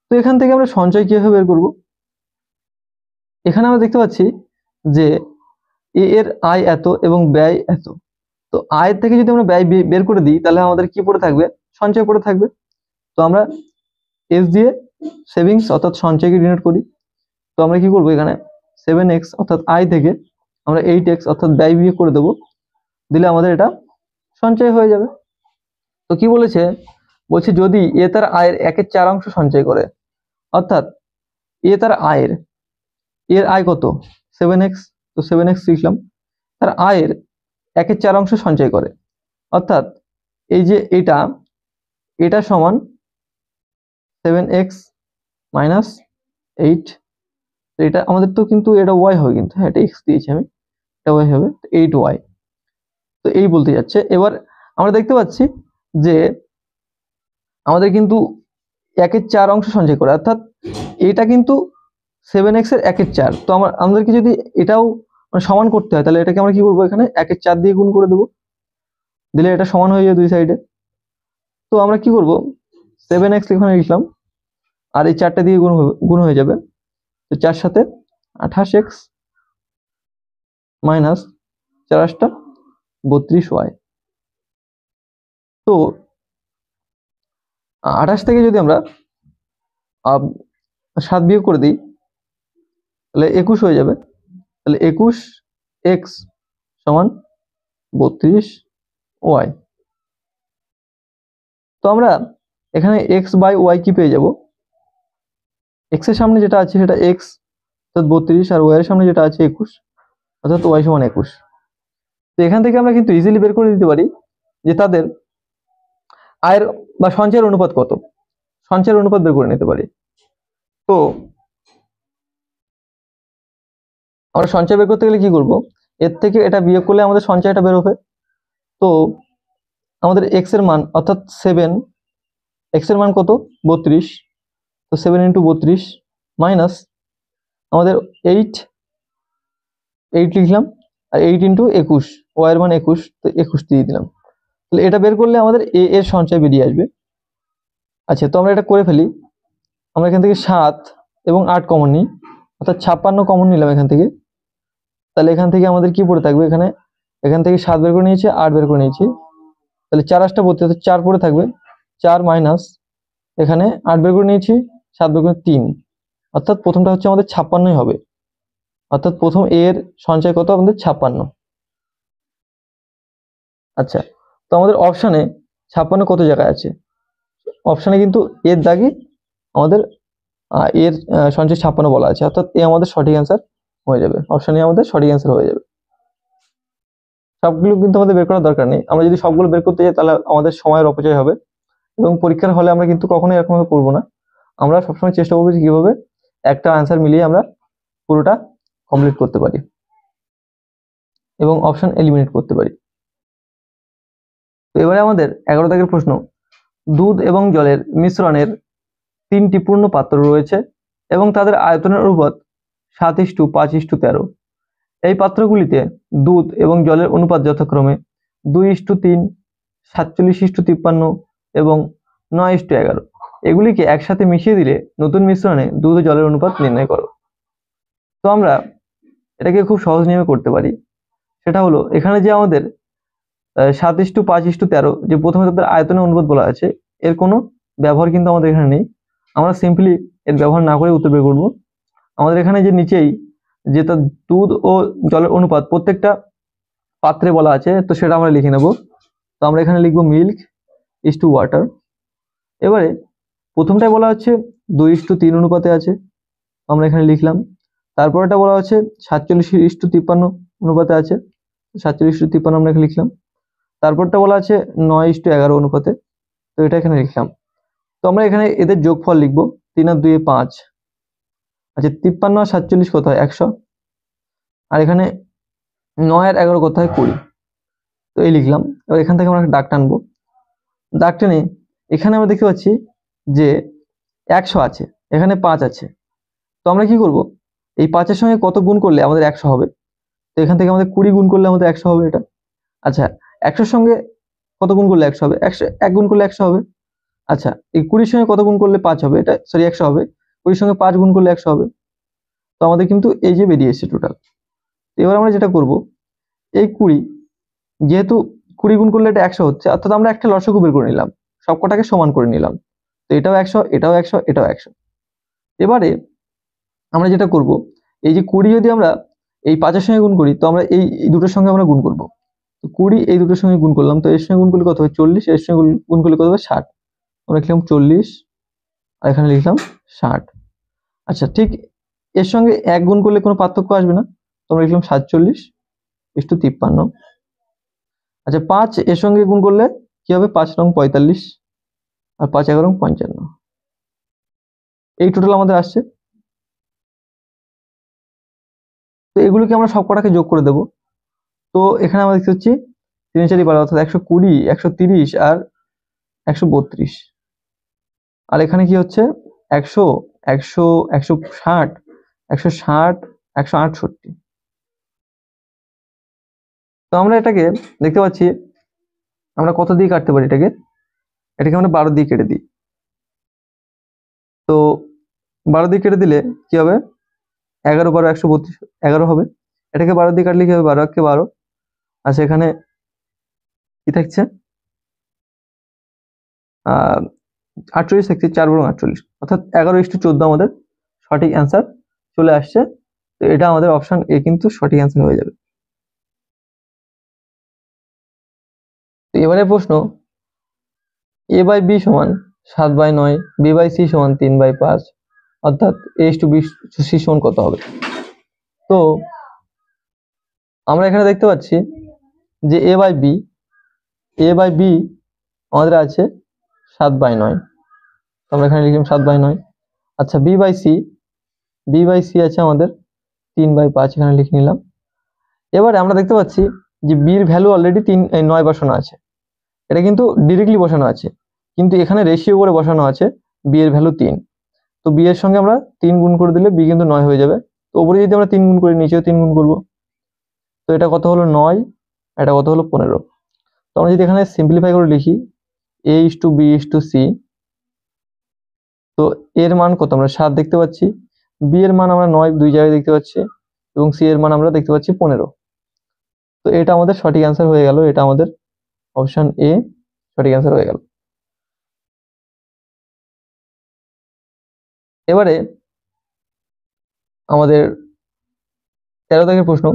তো এখান থেকে আমরা সঞ্চয় কিভাবে বের করব? এখানে আমরা দেখতে পাচ্ছি যে এ এর আয় এত এবং ব্যয় এত। তো আয়ের থেকে যদি আমরা ব্যয় বের করে দিই তাহলে আমাদের কি পড়ে থাকবে? সঞ্চয় পড়ে থাকবে। তো আমরা এস দিয়ে সেভিংস অর্থাৎ সঞ্চয়কে ডিনোট করি। তো আমরা কি করব, এখানে 7x অর্থাৎ আয় থেকে আমরা 8x অর্থাৎ ব্যয় বিয়োগ করে দেবো, দিলে আমাদের এটা সঞ্চয় হয়ে যাবে। তো কি বলেছে, বলছে যদি এ তার আয়ের 1/4 অংশ সঞ্চয় করে, অর্থাৎ এ তার এর আয় কত? 7x। তো 7x লিখলাম, তার আয়ের 1/4 অংশ সঞ্চয় করে, অর্থাৎ এই যে এটা এটা সমান 7x মাইনাস 8। এটা আমাদের তো কিন্তু এটা y হবে, কিন্তু হ্যাঁ এটা x দিয়েছি আমি, এটা y হবে 8y। তো এই বলতে যাচ্ছে। এবার আমরা দেখতে পাচ্ছি যে আমাদের কিন্তু 1/4 অংশ সঞ্চয় করে, অর্থাৎ এটা কিন্তু 7x এর 1/4। তো আমাদেরকে যদি এটাও মানে সমান করতে হয়, তাহলে এটাকে আমরা কি করবো, এখানে 1/4 দিয়ে গুণ করে দেবো, দিলে এটা সমান হয়ে যাবে দুই সাইডে। তো আমরা কি করব, 7x এখানে লিখলাম, আর এই 4টা দিয়ে গুণ হয়ে যাবে। তো 4 সাথে 28x মাইনাস 4 8টা 32y। তো 28 থেকে যদি আমরা 7 বিয়োগ করে দিই, তাহলে 21 হয়ে যাবে। তাহলে 21x সমান 32y। তো আমরা এখানে x বাই y কি পেয়ে যাব, x এর সামনে যেটা আছে সেটা x অর্থাৎ 32, আর y এর সামনে যেটা আছে 21 অর্থাৎ y সমান 21। তো এখান থেকে আমরা কিন্তু ইজিলি বের করে দিতে পারি যে তাদের আয়ের বা সঞ্চয়ের অনুপাত কত, সঞ্চয়ের অনুপাত বের করে নিতে পারি। তো আমরা সঞ্চয় বের করতে গেলে কি করব, এর থেকে এটা বিয়োগ করলে আমাদের সঞ্চয়টা বের হবে। তো আমাদের x এর মান অর্থাৎ 7, x এর মান কত 32, তো 7 × 32 মাইনাস আমাদের 8 লিখলাম, আর 8 × 21, y এর মান 21, তো 21 দিয়ে দিলাম। তাহলে এটা বের করলে আমাদের a এর সঞ্চয় বেরিয়ে আসবে। আচ্ছা, তো আমরা এটা করে ফেলি। আমরা এখান থেকে 7 এবং 8 কমন নিই, অর্থাৎ 56 কমন নিলাম এখান থেকে। তাহলে এখান থেকে আমাদের কি পড়ে থাকবে, এখান থেকে 7 বের করে নিয়েছি, 8 বের করে নিয়েছি, তাহলে 4 8টা 32, 4 পড়ে থাকবে, 4 মাইনাস এখানে 8 বের করে নিয়েছি, 7 বের করে 3, অর্থাৎ প্রথমটা হচ্ছে আমাদের 56ই হবে। অর্থাৎ প্রথম a এর সঞ্চয় কত আমাদের 56। আচ্ছা, তো আমাদের অপশানে 56 কত জায়গায় আছে, অপশানে কিন্তু এর দাগে আমাদের এর সঞ্চয় 56 বলা আছে, অর্থাৎ এ আমাদের সঠিক অ্যান্সার হয়ে যাবে, অপশানে আমাদের সঠিক অ্যান্সার হয়ে যাবে। সবগুলো কিন্তু আমাদের বের করার দরকার নেই, আমরা যদি সবগুলো বের করতে যাই তাহলে আমাদের সময়ের অপচয় হবে, এবং পরীক্ষার হলে আমরা কিন্তু কখনোই এরকম ভাবে করবো না। আমরা সবসময় চেষ্টা করবো যে কিভাবে একটা অ্যান্সার মিলিয়ে আমরা পুরোটা কমপ্লিট করতে পারি এবং অপশন এলিমিনেট করতে পারি। তো এবারে আমাদের 11 দাগের প্রশ্ন, দুধ এবং জলের মিশ্রণের 3টি পূর্ণ পাত্র রয়েছে এবং তাদের আয়তনের অনুপাত 7:5:13। এই পাত্রগুলিতে দুধ এবং জলের অনুপাত যথাক্রমে 2:3, 47:53 এবং 9:11। এগুলিকে একসাথে মিশিয়ে দিলে নতুন মিশ্রণে দুধ ও জলের অনুপাত নির্ণয় করো। তো আমরা এটাকে খুব সহজ নিয়মে করতে পারি। সেটা হলো, এখানে যে আমাদের 7:5:13 যে প্রথমে তাদের আয়তনের অনুপাত বলা আছে, এর কোনো ব্যবহার কিন্তু আমাদের এখানে নেই। আমরা সিম্পলি এর ব্যবহার না করে উত্তর বের করবো। আমাদের এখানে যে নিচেই যে তার দুধ ও জলের অনুপাত প্রত্যেকটা পাত্রে বলা আছে, তো সেটা আমরা লিখে নেব। তো আমরা এখানে লিখবো মিল্ক ইজ টু ওয়াটার। এবারে প্রথমটাই বলা হচ্ছে 2:3 অনুপাতে আছে, আমরা এখানে লিখলাম। তারপরটা বলা হচ্ছে 47:53 অনুপাতে আছে, 47:53 আমরা এখানে লিখলাম। তারপরটা বলা আছে 9:11 অনুপাতে, তো এটা এখানে লিখলাম। তো আমরা এখানে এদের যোগফল লিখবো, 3 আর 2 5। আচ্ছা, 53 আর 47 কত হয় 100, আর এখানে 9 আর 11 কত হয় 20। তো এই লিখলাম। এবার এখান থেকে আমরা দাগ টানবো, দাগ টেনে এখানে আমরা দেখতে পাচ্ছি যে 100 আছে, এখানে 5 আছে। তো আমরা কি করব, এই 5-এর সঙ্গে কত গুণ করলে আমাদের 100 হবে, তো এখান থেকে আমাদের 20 গুণ করলে আমাদের 100 হবে এটা। আচ্ছা, 100-র সঙ্গে কত গুণ করলে 100 হবে, 1 গুণ করলে 100 হবে। আচ্ছা, এই 20-র সঙ্গে কত গুণ করলে 5 হবে, এটা সরি 100 হবে। 20-র সঙ্গে 5 গুণ করলে 100 হবে। তো আমাদের কিন্তু এই যে বেরিয়ে এসেছে টোটাল। এবার আমরা যেটা করব, এই 20 যেহেতু 20 গুণ করলে এটা 100 হচ্ছে, অর্থাৎ আমরা একটা লসাগু বের করে নিলাম, সবকটাকে সমান করে নিলাম। তো এটাও 100, এটাও 100, এটাও 100। এবারে আমরা যেটা করব, এই যে 20 যদি আমরা এই 5-এর সঙ্গে গুণ করি, তো আমরা এই দুটোর সঙ্গে আমরা গুণ করব। তো 20 এই দুটোর সঙ্গে গুণ করলাম, তো এর সঙ্গে গুণ করলে কত হবে 40, এর সঙ্গে গুণ করলে কত হবে 60। আমরা লিখলাম 40 আর এখানে লিখলাম 60। আচ্ছা, ঠিক এর সঙ্গে 1 গুণ করলে কোনো পার্থক্য আসবে না, তো আমরা লিখলাম 47:53। আচ্ছা, 5 এর সঙ্গে গুণ করলে কি হবে, 5 নং 45। আর 5 11 55। এই টোটাল আমাদের আসছে। তো এগুলোকে আমরা সব কটাকে যোগ করে দেব। তো এখানে আমরা দেখতে পাচ্ছি 3 4 12 অর্থাৎ 120 130 আর 132। আর এখানে কি হচ্ছে 100 100 160 160 168। তো আমরা এটাকে দেখতে পাচ্ছি আমরা কত দিয়ে কাটতে পারি এটাকে আমরা 12 দিয়ে কেটে দিই। তো 12 দিয়ে কেটে দিলে কি হবে 11 12 132 11 হবে। এটাকে 12 দিয়ে কাটলে কি হবে 12 কে 12। আর সেখানে কি থাকছে 48 থাকছে 4 বরং 48 অর্থাৎ 11:14 আমাদের সঠিক অ্যান্সার চলে আসছে। তো এটা আমাদের অপশন এ কিন্তু সঠিক অ্যান্সার হয়ে যাবে। তো এবারে প্রশ্ন a/b সমান 7/9, b/c সমান 3/5 অর্থাৎ a/b c সমান কত হবে। তো আমরা এখানে দেখতে পাচ্ছি যে a/b আমাদের আছে 7/9। আমরা এখানে লিখলাম 7/9। আচ্ছা b/c আছে আমাদের 3/5, এখানে লিখে নিলাম। এবারে আমরা দেখতে পাচ্ছি যে b এর ভ্যালু অলরেডি 9 বসানো আছে, এটা কিন্তু ডিরেক্টলি বসানো আছে, কিন্তু এখানে রেশিও করে বসানো আছে b এর ভ্যালু 3। তো b এর সঙ্গে আমরা 3 গুণ করে দিলে b কিন্তু 9 হয়ে যাবে। তো উপরে যদি আমরা 3 গুণ করি নিচেও 3 গুণ করব। তো এটা কত হলো 9, এটা কত হলো 15। তো আমরা যদি এখানে সিম্পলিফাই করে লিখি a/b/c, তো এর মান কত আমরা 7 দেখতে পাচ্ছি, b এর মান আমরা 9 দুই জায়গায় দেখতে পাচ্ছি এবং c এর মান আমরা দেখতে পাচ্ছি 15। তো এটা আমাদের সঠিক অ্যান্সার হয়ে গেল, এটা আমাদের অপশন এ সঠিক অ্যান্সার হয়ে গেল। এবারে আমাদের 13 দাগের প্রশ্ন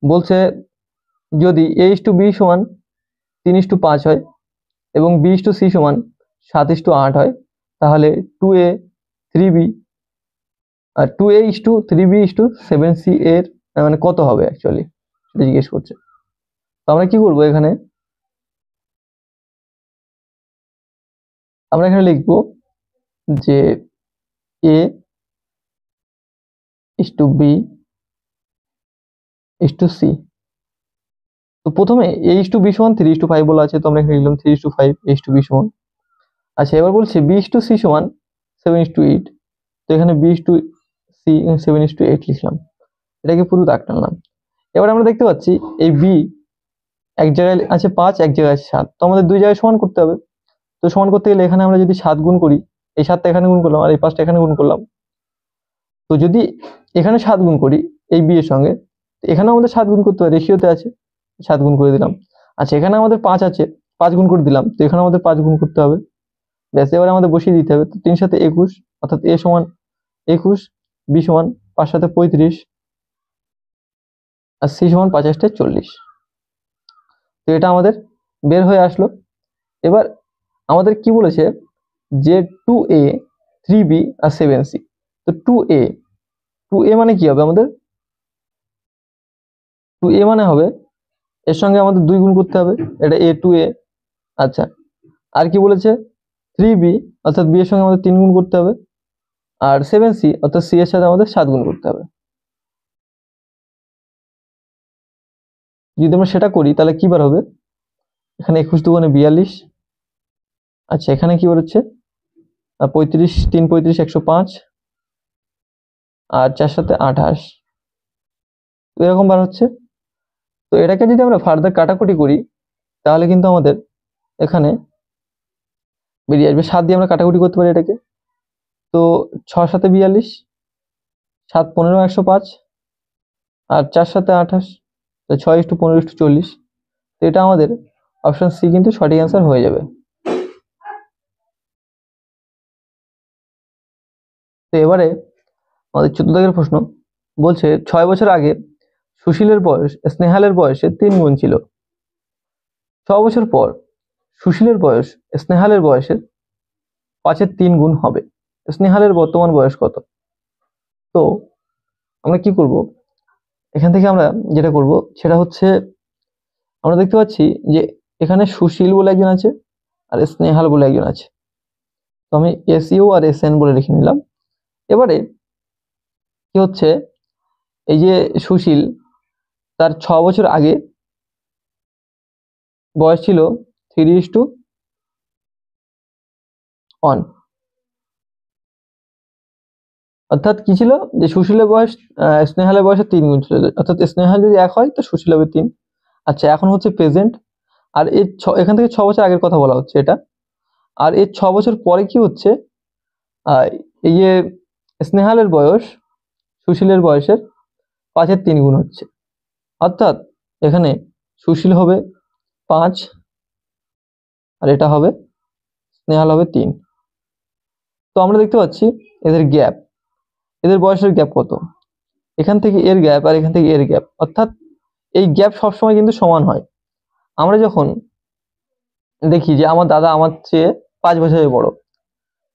বলছে যদি a/b সমান 3:5 হয় এবং b/c সমান 7:8 হয় তাহলে 2a 3b আর 2a/3b/7c এর মানে কত হবে অ্যাকচুয়ালি সেটা জিজ্ঞেস করছে। তো আমরা কি করব, আমরা এখানে লিখবো যে a/b/c। তো প্রথমে a/b সমান 3:5 বলা আছে, তো আমরা এখানে লিখলাম 3:5 a/b সমান। আচ্ছা এবার বলছে b/c সমান 7:8, তো এখানে b/c 7:8 লিখলাম, এটাকে পুরো দাগ টানলাম। এবার আমরা দেখতে পাচ্ছি এই b এক জায়গায় আছে 5, এক জায়গায় আছে 7, তো আমাদের দুই জায়গায় সমান করতে হবে। তো সমান করতে গেলে এখানে আমরা যদি 7 গুণ করি, এই 7টা এখানে গুণ করলাম আর এই 5টা এখানে গুণ করলাম। তো যদি এখানে 7 গুণ করি এই b এর সঙ্গে, এখানেও আমাদের 7 গুণ করতে হবে, রেশিওতে আছে 7 গুণ করে দিলাম। আচ্ছা এখানে আমাদের 5 আছে, 5 গুণ করে দিলাম, তো এখানে আমাদের 5 গুণ করতে হবে। ব্যাস এবারে আমাদের বসিয়ে দিতে হবে। তো 3 7 21 অর্থাৎ a সমান 21, b সমান 5 7 35 আর c সমান 5 8 40। তো এটা আমাদের বের হয়ে আসলো। এবার আমাদের কি বলেছে যে 2a 3b আর 7c। তো 2a মানে কি হবে আমাদের, 2a মানে হবে এর সঙ্গে আমাদের 2 গুণ করতে হবে, এটা a 2a। আচ্ছা আর কি বলেছে 3b অর্থাৎ b এর সঙ্গে আমাদের 3 গুণ করতে হবে, আর 7c অর্থাৎ c এর সাথে আমাদের 7 গুণ করতে হবে। যদি আমরা সেটা করি তাহলে কি বার হবে, এখানে 21 দুগুণে 42। আচ্ছা এখানে কি বার হচ্ছে 35 3 35 105 আর 4 7 28 এরকম বার হচ্ছে। তো এটাকে যদি আমরা ফার্দার কাটাকুটি করি তাহলে কিন্তু আমাদের এখানে বেরিয়ে আসবে 7 দিয়ে আমরা কাটাকুটি করতে পারি এটাকে। তো 6 7 42, 7 15 105 আর 4 7 28, তো 6:15:40। তো এটা আমাদের অপশন সি কিন্তু সঠিক অ্যান্সার হয়ে যাবে। তো এবারে আমাদের 14 দাগের প্রশ্ন বলছে 6 বছর আগে সুশীলের বয়স স্নেহালের বয়সে 3 গুণ ছিল, 6 বছর পর সুশীলের বয়স স্নেহালের বয়সের 5-এর 3 গুণ হবে, স্নেহালের বর্তমান বয়স কত। তো আমরা কি করব, এখান থেকে আমরা যেটা করব সেটা হচ্ছে আমরা দেখতে পাচ্ছি যে এখানে সুশীল বলে একজন আছে আর স্নেহাল বলে একজন আছে। তো আমি SU আর SN বলে লিখে নিলাম। এবারে কি হচ্ছে, এই যে সুশীল, তার 6 বছর আগে বয়স ছিল 3:1, অর্থাৎ কি ছিল যে সুশীলের বয়স স্নেহালের বয়সের 3 গুণ ছিল, অর্থাৎ স্নেহাল যদি 1 হয় তো সুশীল হবে 3। আচ্ছা, এখন হচ্ছে প্রেজেন্ট, আর এখান থেকে 6 বছর আগের কথা বলা হচ্ছে এটা। আর এর 6 বছর পরে কি হচ্ছে, এই যে স্নেহালের বয়স সুশীলের বয়সের 5-এর 3 গুণ হচ্ছে, অর্থাৎ এখানে সুশীল হবে 5 আর এটা হবে স্নেহাল হবে 3। তো আমরা দেখতে পাচ্ছি এদের গ্যাপ, এদের বয়সের গ্যাপ কত, এখান থেকে এর গ্যাপ আর এখান থেকে এর গ্যাপ, অর্থাৎ এই গ্যাপ সবসময় কিন্তু সমান হয়। আমরা যখন দেখি যে আমার দাদা আমার চেয়ে 5 বছরের বড়,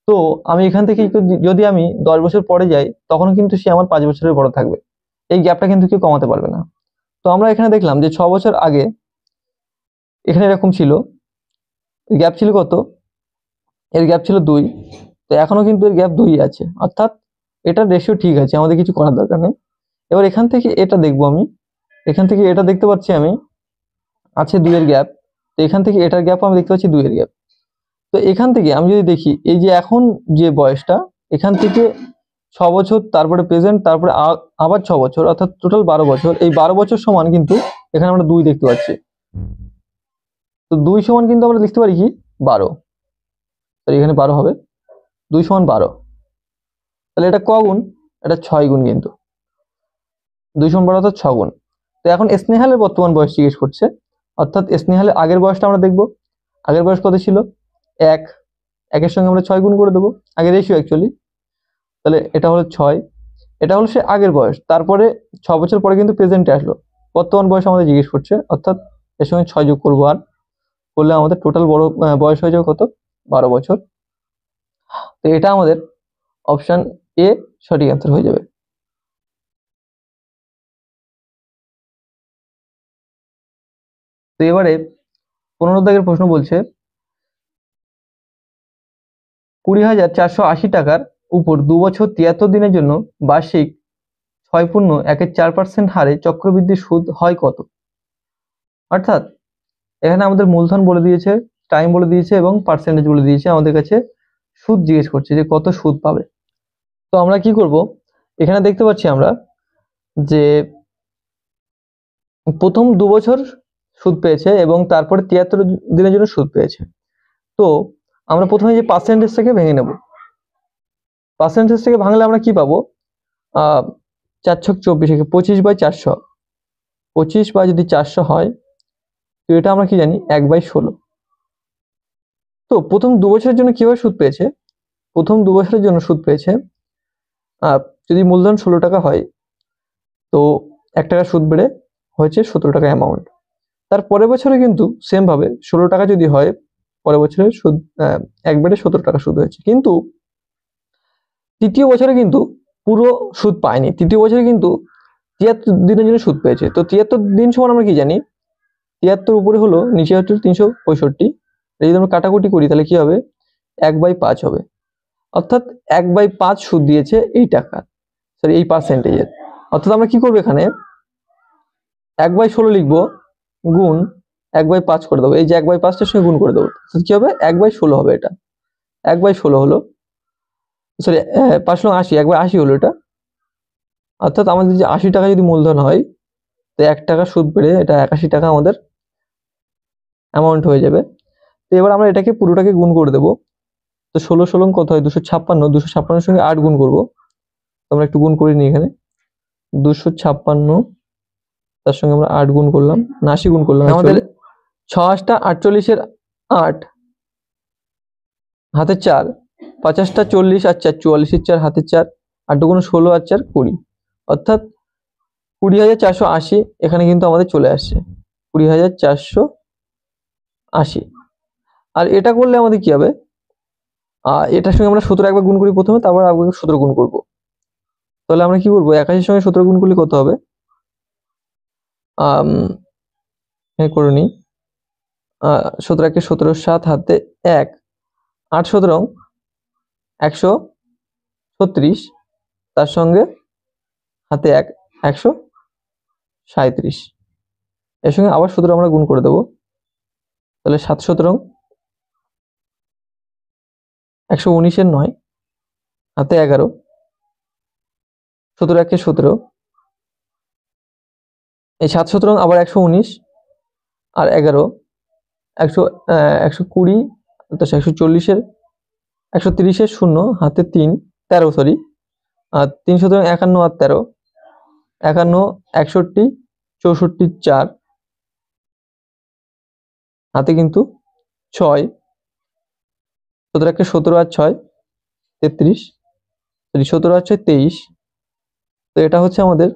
তো আমি এখান থেকে যদি আমি 10 বছর পরে যাই তখন কিন্তু সে আমার 5 বছরের বড় থাকবে, এই গ্যাপটা কিন্তু কেউ কমাতে পারবে না। তো আমরা এখানে দেখলাম যে 6 বছর আগে এখানে এরকম ছিল, গ্যাপ ছিল কত, এর গ্যাপ ছিল 2, তো এখনো কিন্তু এর গ্যাপ 2 আছে, অর্থাৎ এটার রেশিও ঠিক আছে, আমাদের কিছু করার দরকার নেই। এবার এখান থেকে এটা দেখবো আমি, এখান থেকে এটা দেখতে পাচ্ছি আমি আছে 2 এর গ্যাপ, তো এখান থেকে এটার গ্যাপ আমি দেখতে পাচ্ছি 2 এর গ্যাপ। তো এখান থেকে আমি যদি দেখি এই যে এখন যে বয়সটা, এখান থেকে 6 বছর, তারপরে প্রেজেন্ট, তারপরে আবার 6 বছর, অর্থাৎ টোটাল 12 বছর, এই 12 বছর সমান কিন্তু এখানে আমরা 2 দেখতে পাচ্ছি। তো 2 সমান কিন্তু আমরা লিখতে পারি কি 12, তাহলে এখানে 12 হবে, 2 সমান 12, তাহলে এটা ক গুণ, এটা 6 গুণ, কিন্তু 2 সমান 12 অর্থাৎ 6 গুণ। তো এখন স্নেহালের বর্তমান বয়স জিজ্ঞেস করছে, অর্থাৎ স্নেহালের আগের বয়সটা আমরা দেখব, আগের বয়স কত ছিল 1, একের সঙ্গে আমরা 6 গুণ করে দেবো, আগের রেশিও অ্যাকচুয়ালি, তাহলে এটা হলো 6, এটা হলো সে আগের বয়স, তারপরে 6 বছর পরে কিন্তু প্রেজেন্টে আসলো, বর্তমান বয়স আমাদের জিজ্ঞেস করছে, অর্থাৎ এর সঙ্গে 6 যোগ করবো, আর করলে আমাদের টোটাল বয়স হয়ে যাবে কত 12 বছর। তো এটা আমাদের অপশন এ সঠিক অ্যান্সার হয়ে যাবে। তো এবারে 15 দাগের প্রশ্ন বলছে 20,480 টাকার উপর 2 বছর 73 দিনের জন্য বার্ষিক 6.1% হারে চক্রবৃদ্ধি সুদ হয় কত। অর্থাৎ এখানে আমাদের মূলধন বলে দিয়েছে, টাইম বলে দিয়েছে এবং পার্সেন্টেজ বলে দিয়েছে, আমাদের কাছে সুদ জিজ্ঞেস করছে যে কত সুদ পাবে। তো আমরা কি করব, এখানে দেখতে পাচ্ছি আমরা যে প্রথম 2 বছর সুদ পেয়েছে এবং তারপরে 73 দিনের জন্য সুদ পেয়েছে। তো আমরা প্রথমে যে পার্সেন্টেজটাকে ভেঙে নেব, পার্সেন্টেজ থেকে ভাঙলে আমরা কি পাবো, 4×24 থেকে 25/400, 25 বা যদি 400 হয়, তো এটা আমরা কি জানি 1/16। তো প্রথম 2 বছরের জন্য কিভাবে সুদ পেয়েছে, প্রথম 2 বছরের জন্য সুদ পেয়েছে, যদি মূলধন 16 টাকা হয় তো 1 টাকা সুদ বেড়ে হয়েছে 17 টাকা অ্যামাউন্ট। তার পরের বছরে কিন্তু সেম ভাবে 16 টাকা যদি হয়, পরের বছরে সুদ 1 বেড়ে 17 টাকা সুদ হয়েছে, কিন্তু তৃতীয় বছরে কিন্তু পুরো সুদ পায়নি, তৃতীয় বছরে কিন্তু 73 দিনের জন্য সুদ পেয়েছে। তো 73 দিন সমান আমরা কি জানি, 73 উপরে হলো নিচে হচ্ছে 365, যদি আমরা কাটাকুটি করি তাহলে কি হবে 1/5 হবে, অর্থাৎ 1/5 সুদ দিয়েছে এই টাকা, সরি এই পার্সেন্টেজের। অর্থাৎ আমরা কি করবো, এখানে 1/16 লিখবো, গুণ 1/5 করে দেবো, এই যে 1/5টার সঙ্গে গুণ করে দেবো, কি হবে 1/16 হবে, এটা 1/16 হলো, সরি 5×80, 1/80 হলো এটা। অর্থাৎ আমাদের যে 80 টাকা যদি মূলধন হয়, তো 1 টাকা সুদ বেড়ে এটা 81 টাকা আমাদের অ্যামাউন্ট হয়ে যাবে। তো এবার আমরা এটাকে পুরোটাকে গুণ করে দেবো, তো 16 কত হয় 256, 256 সঙ্গে 8 গুণ করবো, তো আমরা একটু গুণ করে নিই, এখানে 256 তার সঙ্গে আমরা 8 গুণ করলাম, 80 গুণ করলাম, আমাদের 6×8 48 8 হাতে 4, 50টা 40 আর 4 44, 4 হাতে 4, 8 গুণ 16 আর 4 20, অর্থাৎ 20,480 এখানে কিন্তু আমাদের চলে আসছে 20,480। আর এটা করলে আমাদের কি হবে, এটার সঙ্গে আমরা 17 একবার গুণ করি প্রথমে, তারপর আবার 17 গুণ করব, তাহলে আমরা কি করবো 81 সঙ্গে 17 গুণ করলে কত হবে, করে নিই, 17 × 17 7 হাতে 1, 8 17 136, তার সঙ্গে হাতে 137, এর সঙ্গে আবার 17 আমরা গুণ করে দেবো, তাহলে 7 17 119 9, হাতে 11, 17 1 17, এই 7 17 আবার 119 আর 11 120, তো 140 130 শূন্য, হাতে 3 13, সরি, আর 3 17 51 আর 13, 51 61 64 4, হাতে কিন্তু 6, 17 1 17 আর 6 33, 17 আর 6 23, তো এটা হচ্ছে আমাদের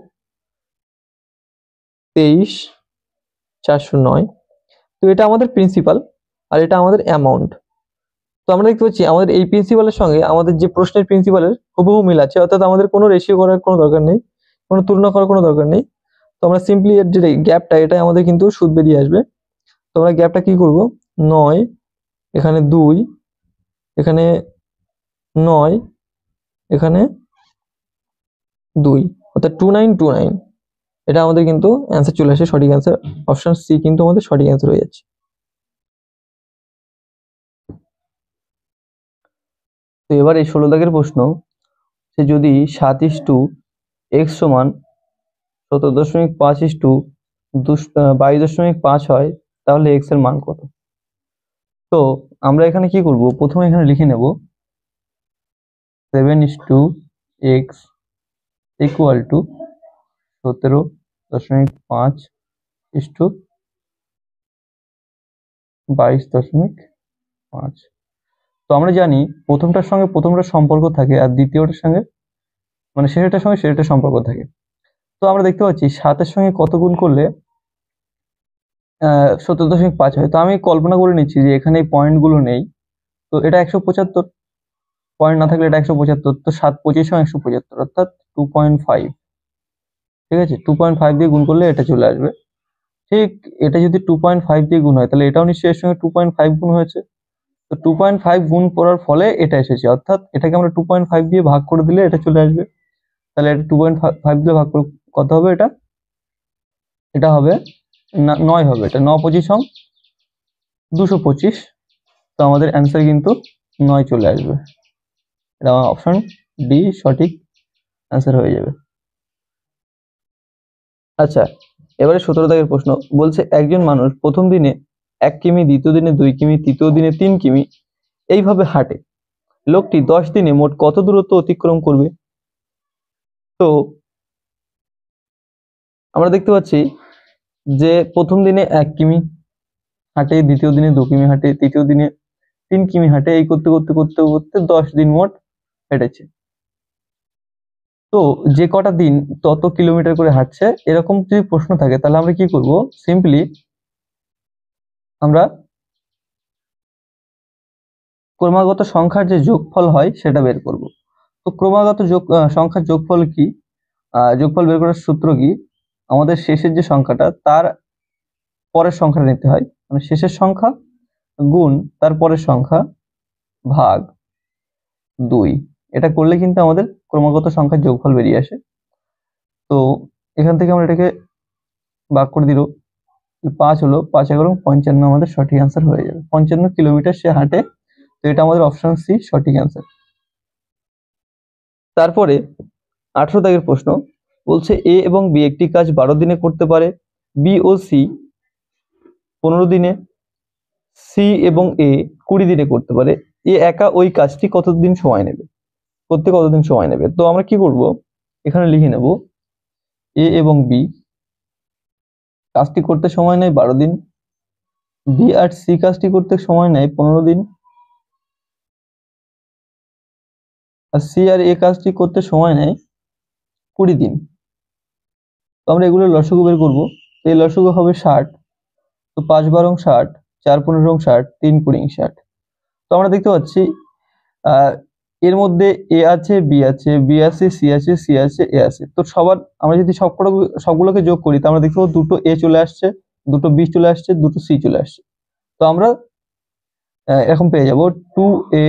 23 409। তো এটা আমাদের প্রিন্সিপাল আর এটা আমাদের অ্যামাউন্ট। তো আমরা দেখতে পাচ্ছি আমাদের এই প্রিন্সিপালের সঙ্গে আমাদের যে প্রশ্নের প্রিন্সিপালের হুবহু মিল আছে, অর্থাৎ আমাদের কোনো রেশিও করার কোনো দরকার নেই, কোনো তুলনা করার কোনো দরকার নেই। তো আমরা সিম্পলি এর যে গ্যাপটা, এটা আমাদের কিন্তু সুদ বেরিয়ে আসবে। তো আমরা গ্যাপটা কি করব, 9, এখানে 2, এখানে 9, এখানে 2, অর্থাৎ 2929, এটা আমাদের কিন্তু অ্যান্সার চলে আসে, সঠিক অ্যান্সার অপশন সি কিন্তু আমাদের সঠিক অ্যান্সার হয়ে যাচ্ছে। তো এবার এই 16 দাগের প্রশ্ন, সে যদি 7:x সমান 17.5:22.5 হয়, তাহলে x এর মান কত? তো আমরা এখানে কি করব, প্রথমে এখানে লিখে নেব 7:x ইকুয়াল টু 17.5:22.5। তো আমরা জানি প্রথমটার সঙ্গে প্রথমটার সম্পর্ক থাকে আর দ্বিতীয়টার সঙ্গে, মানে শেষেরটার সঙ্গে শেষেরটার সম্পর্ক থাকে। তো আমরা দেখতে পাচ্ছি 7-এর সঙ্গে কত গুণ করলে 17.5 হয়। তো আমি কল্পনা করে নিচ্ছি যে এখানে এই পয়েন্টগুলো নেই, তো এটা 175, পয়েন্ট না থাকলে এটা 175, তো 7 25 175, অর্থাৎ 2.5। ঠিক আছে, 2.5 দিয়ে গুণ করলে এটা চলে আসবে। ঠিক, এটা যদি 2.5 দিয়ে গুণ হয়, তাহলে এটাও নিশ্চয়ই এর সঙ্গে 2.5 গুণ হয়েছে। তো 2.5 গুণ করার ফলে এটা এসেছে, অর্থাৎ এটাকে আমরা 2.5 দিয়ে ভাগ করে দিলে এটা চলে আসবে। তাহলে এটা 2.5 দিয়ে ভাগ করে কত হবে, এটা হবে 9 হবে, এটা 9 25 225। তো আমাদের অ্যান্সার কিন্তু 9 চলে আসবে। এটা অপশন ডি সঠিক অ্যান্সার হয়ে যাবে। আচ্ছা, এবারে 17 দাগের প্রশ্ন বলছে, একজন মানুষ প্রথম দিনে 1 কিমি, দ্বিতীয় দিনে 2 কিমি, তৃতীয় দিনে 3 কিমি এইভাবে হাঁটে। লোকটি 10 দিনে মোট কত দূরত্ব অতিক্রম করবে? তো আমরা দেখতে পাচ্ছি যে প্রথম দিনে 1 কিমি হাঁটে, দ্বিতীয় দিনে 2 কিমি হাঁটে, তৃতীয় দিনে 3 কিমি হাঁটে, এই করতে করতে করতে করতে 10 দিন মোট হেঁটেছে। তো যে কটা দিন তত কিলোমিটার করে হাঁটছে, এরকম যদি প্রশ্ন থাকে তাহলে আমরা কি করব, সিম্পলি আমরা ক্রমাগত সংখ্যার যে যোগফল হয় সেটা বের করব। তো ক্রমাগত সংখ্যার যোগফল কি, যোগফল বের করার সূত্র কি, আমাদের শেষের যে সংখ্যাটা তার পরের সংখ্যাটা নিতে হয়, মানে শেষের সংখ্যা গুণ তার পরের সংখ্যা ভাগ 2। এটা করলে কিন্তু আমাদের ক্রমাগত সংখ্যার যোগফল বেরিয়ে আসে। তো এখান থেকে আমরা এটাকে ভাগ করে দিল, 5 হলো, 5 11 55 আমাদের সঠিক অ্যান্সার হয়ে যাবে। 55 কিলোমিটার সে হাঁটে, তো এটা আমাদের অপশন সি সঠিক অ্যান্সার। তারপরে 18 দাগের প্রশ্ন বলছে, এ এবং বি একটি কাজ 12 দিনে করতে পারে, বি ও সি 15 দিনে, সি এবং এ 20 দিনে করতে পারে। এ একা ওই কাজটি কতদিন সময় নেবে, করতে কতদিন সময় নেবে? তো আমরা কি করব, এখানে লিখে নেব এ এবং বি কাজটি করতে সময় নেয় 12 দিন, বি আর সি কাজটি করতে সময় নেয় 15 দিন, আর সি আর এ কাজটি করতে সময় নেয় 20 দিন। তো আমরা এগুলো লসাগু বের করবো। এই লসাগু হবে 60। তো 5 12 60, 4 15 60, 3 20 60। তো আমরা দেখতে পাচ্ছি এর মধ্যে এ আছে, বি আছে, বি আছে, সি আছে, সি আছে, এ আছে। তো আমরা যদি সবগুলোকে যোগ করি, তো আমরা দেখতে পাবো দুটো এ চলে আসছে, দুটো বি চলে আসছে, দুটো সি চলে আসছে। তো আমরা এরকম পেয়ে যাব 2a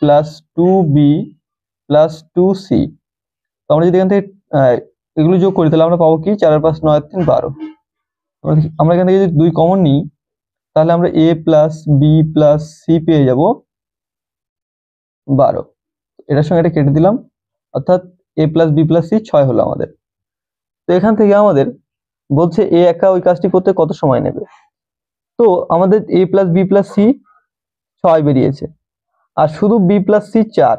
plus 2b plus 2c। তো আমরা যদি এখান থেকে এগুলো যোগ করি তাহলে আমরা পাবো কি 4 আর 5 9 আর 3 12। আমরা এখান থেকে যদি 2 কমন নিই তাহলে আমরা a plus b plus c পেয়ে যাব 12। এটার সঙ্গে এটা কেটে দিলাম, অর্থাৎ a plus b plus c 6 হলো আমাদের। তো এখান থেকে আমাদের বলছে এ একা ওই কাজটি করতে কত সময় নেবে। তো আমাদের a plus b plus c 6 বেরিয়েছে, আর শুধু b প্লাস c 4।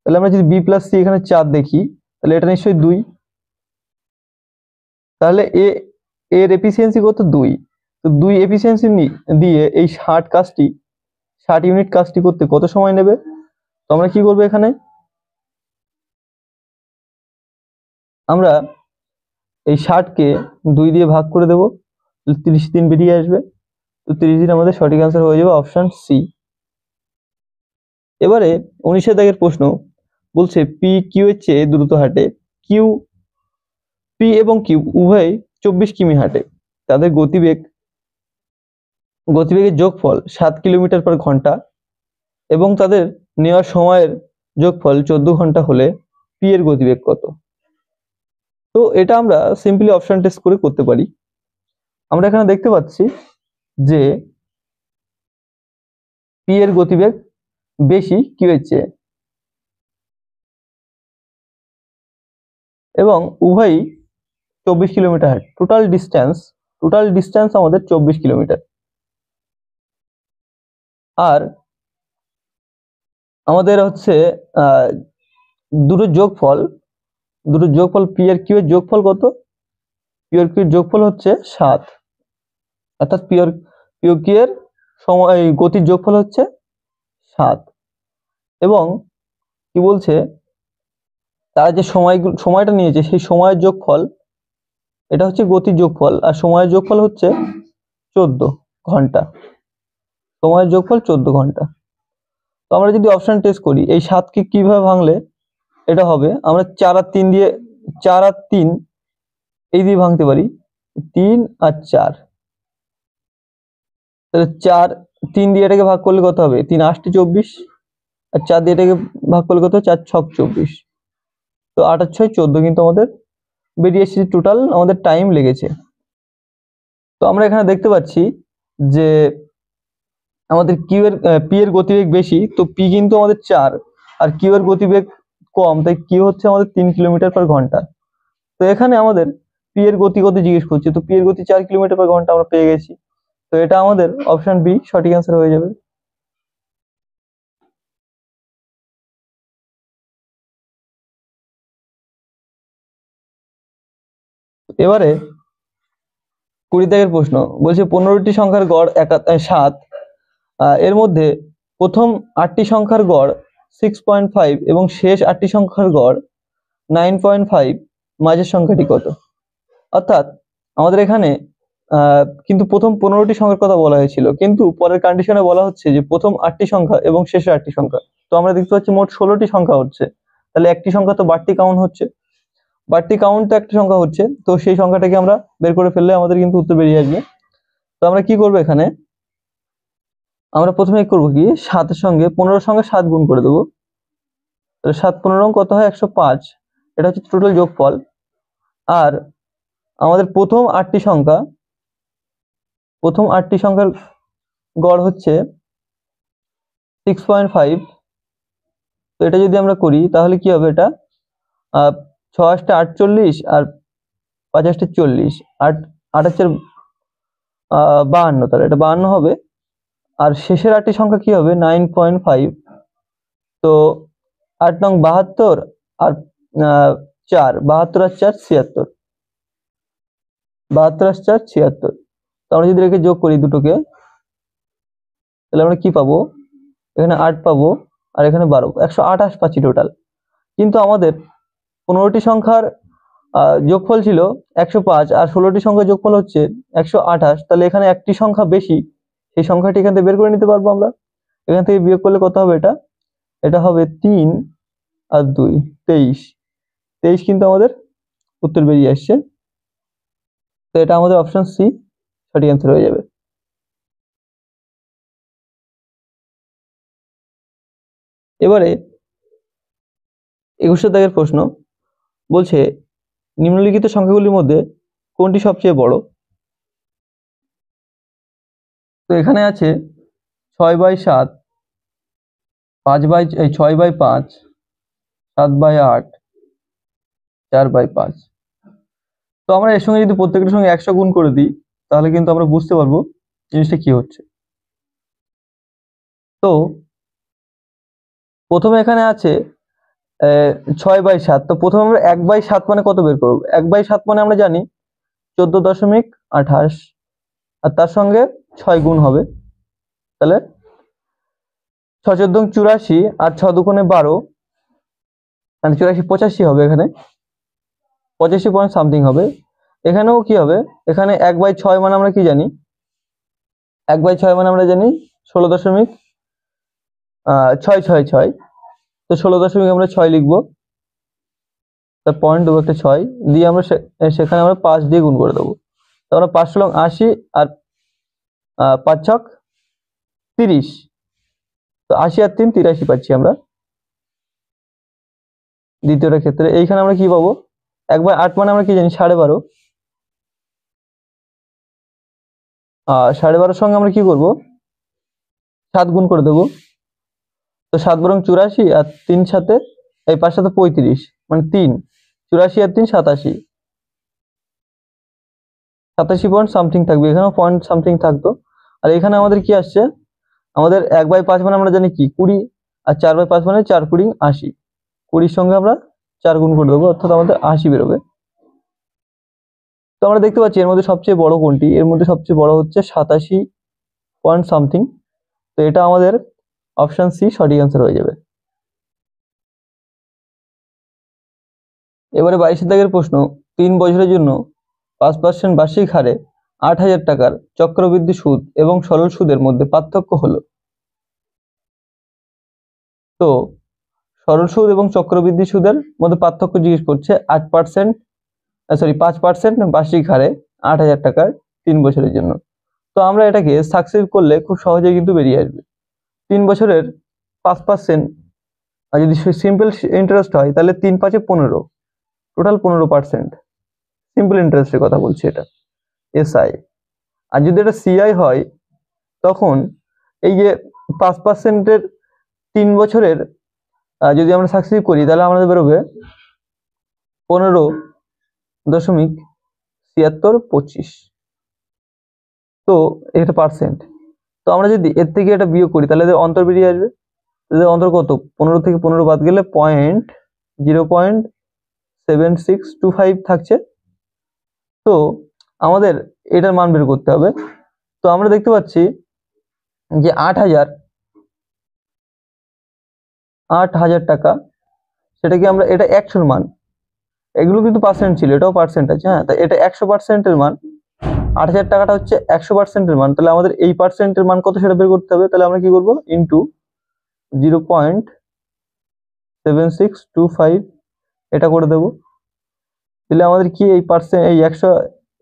তাহলে আমরা যদি b প্লাস c এখানে 4 দেখি তাহলে এটা নিশ্চয়ই 2। তাহলে এর এফিসিয়েন্সি কত 2। তো 2 এফিসিয়েন্সি দিয়ে এই 60 ইউনিট কাজটি করতে কত সময় নেবে। তো আমরা কি করবো, এখানে আমরা এই 60কে 2 দিয়ে ভাগ করে দেব, 30 দিন বেরিয়ে আসবে। তো 30 দিন আমাদের সঠিক অ্যান্সার হয়ে যাবে অপশন সি। এবারে 19 দাগের প্রশ্ন বলছে পি কিউ এর চেয়ে দ্রুত হাঁটে, কিউ পি এবং কিউ উভয় 24 কিমি হাঁটে, তাদের গতিবেগের যোগফল 7 কিলোমিটার পার ঘন্টা এবং তাদের নেওয়া সময়ের যোগফল 14 ঘন্টা হলে পি এর গতিবেগ কত। তো এটা আমরা সিম্পলি অপশন টেস্ট করে করতে পারি। আমরা এখানে দেখতে পাচ্ছি যে পি এর গতিবেগ বেশি কিউ এর চেয়ে এবং উভয়ই 24 কিলোমিটার হাঁটে। টোটাল ডিস্টেন্স আমাদের 24 কিলোমিটার। আর আমাদের হচ্ছে দুটো যোগফল পি আর কিউ এর যোগফল কত। পি আর কিউ এর যোগফল হচ্ছে 7, অর্থাৎ পি আর কিউ এর সময় গতির যোগফল হচ্ছে 7। এবং কি বলছে তারা যে সময়টা নিয়েছে সেই সময়ের যোগফল, এটা হচ্ছে গতির যোগফল, আর সময়ের যোগফল হচ্ছে 14 ঘন্টা। সময়ের যোগফল 14 ঘন্টা। তো আমরা যদি অপশন টেস্ট করি এই 7কে কিভাবে ভাঙলে এটা হবে, আমরা 4 আর 3 এই দিয়ে ভাঙতে পারি, 3 আর 4। তাহলে 3 দিয়ে এটাকে ভাগ করলে কত হবে, 3 8 24, আর 4 দিয়ে এটাকে ভাগ করলে কত, 4 6 24। তো 8 আর 6 14 কিন্তু আমাদের বেরিয়ে এসেছে টোটাল আমাদের টাইম লেগেছে। তো আমরা এখানে দেখতে পাচ্ছি যে আমাদের পি এর গতিবেগ বেশি, তো পি কিন্তু আমাদের 4 আর কিউ এর গতিবেগ কম, তাই কিউ হচ্ছে আমাদের 3 কিলোমিটার পার ঘন্টা। তো এখানে আমাদের পি এর গতি কত জিজ্ঞেস করছে, তো পি এর গতি 4 কিলোমিটার পার ঘন্টা আমরা পেয়ে গেছি। তো এটা আমাদের অপশন বি সঠিক অ্যান্সার হয়ে যাবে। এবারে 20 দাগের প্রশ্ন বলছে 15টি সংখ্যার গড় 7, এর মধ্যে প্রথম 8টি সংখ্যার গড় 6.5 এবং শেষ 8টি সংখ্যার গড় 9.5, মাঝের সংখ্যাটি কত। অর্থাৎ আমাদের এখানে কিন্তু প্রথম 15টি সংখ্যার কথা বলা হয়েছিল, কিন্তু পরের কন্ডিশনে বলা হচ্ছে যে প্রথম 8টি সংখ্যা এবং শেষের 8টি সংখ্যা। তো আমরা দেখতে পাচ্ছি মোট 16টি সংখ্যা হচ্ছে, তাহলে একটি সংখ্যা তো বাড়তি কাউন্ট হচ্ছে, বাড়তি কাউন্ট তো একটা সংখ্যা হচ্ছে, তো সেই সংখ্যাটাকে আমরা বের করে ফেললে আমাদের কিন্তু উত্তর বেরিয়ে আসবে। তো আমরা কি করবো, এখানে আমরা প্রথমে করবো কি 7 সঙ্গে 15 সঙ্গে 7 গুণ করে দেবো। তাহলে 7 15 কত হয় 105, এটা হচ্ছে টোটাল যোগফল। আর আমাদের প্রথম 8টি সংখ্যার গড় হচ্ছে 6.5। তো এটা যদি আমরা করি তাহলে কি হবে, এটা 6 8 48 আর 5 8 40, 8 8 52, তাহলে এটা 52 হবে। আর শেষের 8টি সংখ্যা কি হবে 9.5। তো 8 নং 72 আর 4, 72 আর 4 76, 72 আর 4 76। তো আমরা যদি রেখে যোগ করি দুটোকে তাহলে আমরা কি পাবো, এখানে 8 পাবো আর এখানে 12, 128 পাচ্ছি টোটাল। কিন্তু আমাদের 15টি সংখ্যার যোগফল ছিল 105 আর 16টি সংখ্যার যোগফল হচ্ছে 128। তাহলে এখানে একটি সংখ্যা বেশি, সেই সংখ্যাটি এখান থেকে বের করে নিতে পারবো আমরা। এখান থেকে বিয়োগ করলে কত হবে, এটা হবে 3 আর 2 23 কিন্তু আমাদের উত্তর বেরিয়ে আসছে। তো এটা আমাদের অপশন সি সঠিক অ্যান্সার হয়ে যাবে। এবারে 21 দাগের প্রশ্ন বলছে নিম্নলিখিত সংখ্যাগুলির মধ্যে কোনটি সবচেয়ে বড়। তো এখানে আছে 6/7, 6/5, 7/8, 4/5। তো আমরা এর সঙ্গে যদি প্রত্যেকটার সঙ্গে 100 গুণ করে দিই তাহলে কিন্তু আমরা বুঝতে পারবো জিনিসটা কি হচ্ছে। তো প্রথমে এখানে আছে 6/7। তো প্রথমে আমরা 1/7 মানে কত বের করবো। 1/7 মানে আমরা জানি 14.28, আর তার সঙ্গে 6 গুণ হবে, তাহলে 6×4 = 84 আর 6×2 = 12, মানে 84 85 হবে, এখানে 85 পয়েন্ট সামথিং হবে। এখানেও কি হবে, এখানে 1/6 মানে আমরা কি জানি, 1/6 মানে আমরা জানি 16.666। তো 16 আমরা 6 লিখবো, তার পয়েন্ট দেবো একটা 6 দিয়ে আমরা সেখানে আমরা 5 দিয়ে গুণ করে দেবো। তো আমরা 5 লং 80 আর 5 ছক 30, তো 80 আর 3 83 পাচ্ছি আমরা দ্বিতীয়টার ক্ষেত্রে। এইখানে আমরা কি পাবো, 1/8 মানে আমরা কি জানি 12.5, আর 12.5 সঙ্গে আমরা কি করব, 7 গুণ করে দেবো। তো 7 বরং 84 আর 3 সাথে এই 5 সাথে 35, মানে 3, 84 আর 3 87, 87 পয়েন্ট সামথিং থাকবে, এখানেও পয়েন্ট সামথিং থাকতো। আর এখানে আমাদের কি আসছে, আমাদের 1/5 মানে আমরা জানি কি 20, আর 4/5 মানে 4 × 20 = 80। 20 সঙ্গে আমরা 4 গুণ করে দেবো, অর্থাৎ আমাদের 80 বেরোবে। তো আমরা দেখতে পাচ্ছি এর মধ্যে সবচেয়ে বড় কোনটি, এর মধ্যে সবচেয়ে বড় হচ্ছে 87 পয়েন্ট সামথিং। তো এটা আমাদের অপশন সি সঠিক অ্যান্সার হয়ে যাবে। এবারে 22 দাগের প্রশ্ন, 3 বছরের জন্য 5% বার্ষিক হারে 8,000 টাকার চক্রবৃদ্ধি সুদ এবং সরল সুদের মধ্যে পার্থক্য হলো। তো সরল সুদ এবং চক্রবৃদ্ধি সুদের মধ্যে পার্থক্য জিজ্ঞেস করছে 5% বার্ষিক হারে 8,000 টাকার 3 বছরের জন্য। তো আমরা এটাকে সাকসেস করলে খুব সহজেই কিন্তু বেরিয়ে আসবে। 3 বছরের 5%, আর যদি সিম্পল ইন্টারেস্ট হয় তাহলে 3×5 = 15, টোটাল 15%। সিম্পল ইন্টারেস্টের কথা বলছি, এটা এসআই। আর যদি এটা সিআই হয় তখন এই যে 5%-এর 3 বছরের যদি আমরা সাকসেস করি তাহলে আমাদের বেরোবে 15.7625। তো এটা পার্সেন্ট। তো আমরা যদি এর থেকে এটা বিয়োগ করি তাহলে এদের অন্তর বেরিয়ে আসবে। এদের অন্তর কত, 15 থেকে 15 বাদ গেলে 0.7625 থাকছে। তো আমাদের এটার মান বের করতে হবে। তো আমরা দেখতে পাচ্ছি যে 8,000 টাকা, সেটাকে আমরা, এটা 100-এর মান, এগুলো কিন্তু পার্সেন্ট ছিল, এটাও পার্সেন্ট আছে, হ্যাঁ। তাই এটা 100%-এর মান, 8,000 টাকাটা হচ্ছে 100%-এর মান। তাহলে আমাদের এই পার্সেন্টের মান কত সেটা বের করতে হবে। তাহলে আমরা কি করব, ইন্টু 0.7625 এটা করে দেব। তাহলে আমাদের কি এই পার্সেন্ট, এই 100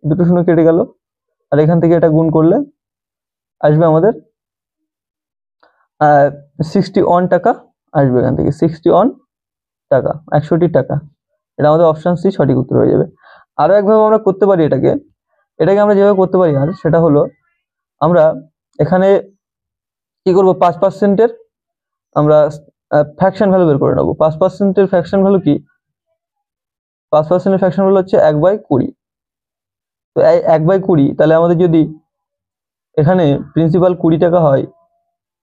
দুটো শূন্য কেটে গেল, আর এখান থেকে এটা গুণ করলে আসবে আমাদের 61 টাকা আসবে। এখান থেকে 61 টাকা, 61 টাকা। এটা আমাদের অপশন সি সঠিক উত্তর হয়ে যাবে। আরো একভাবে আমরা করতে পারি এটাকে আমরা যেভাবে করতে পারি, আর সেটা হলো আমরা এখানে কি করব, 5%-এর আমরা ফ্র্যাকশন ভ্যালু বের করে নেব। 5%-এর ফ্র্যাকশন ভ্যালু কি, 5%-এর ফ্র্যাকশন ভ্যালু হচ্ছে 1/20। তো 1/20, তাহলে আমাদের যদি এখানে প্রিন্সিপাল 20 টাকা হয়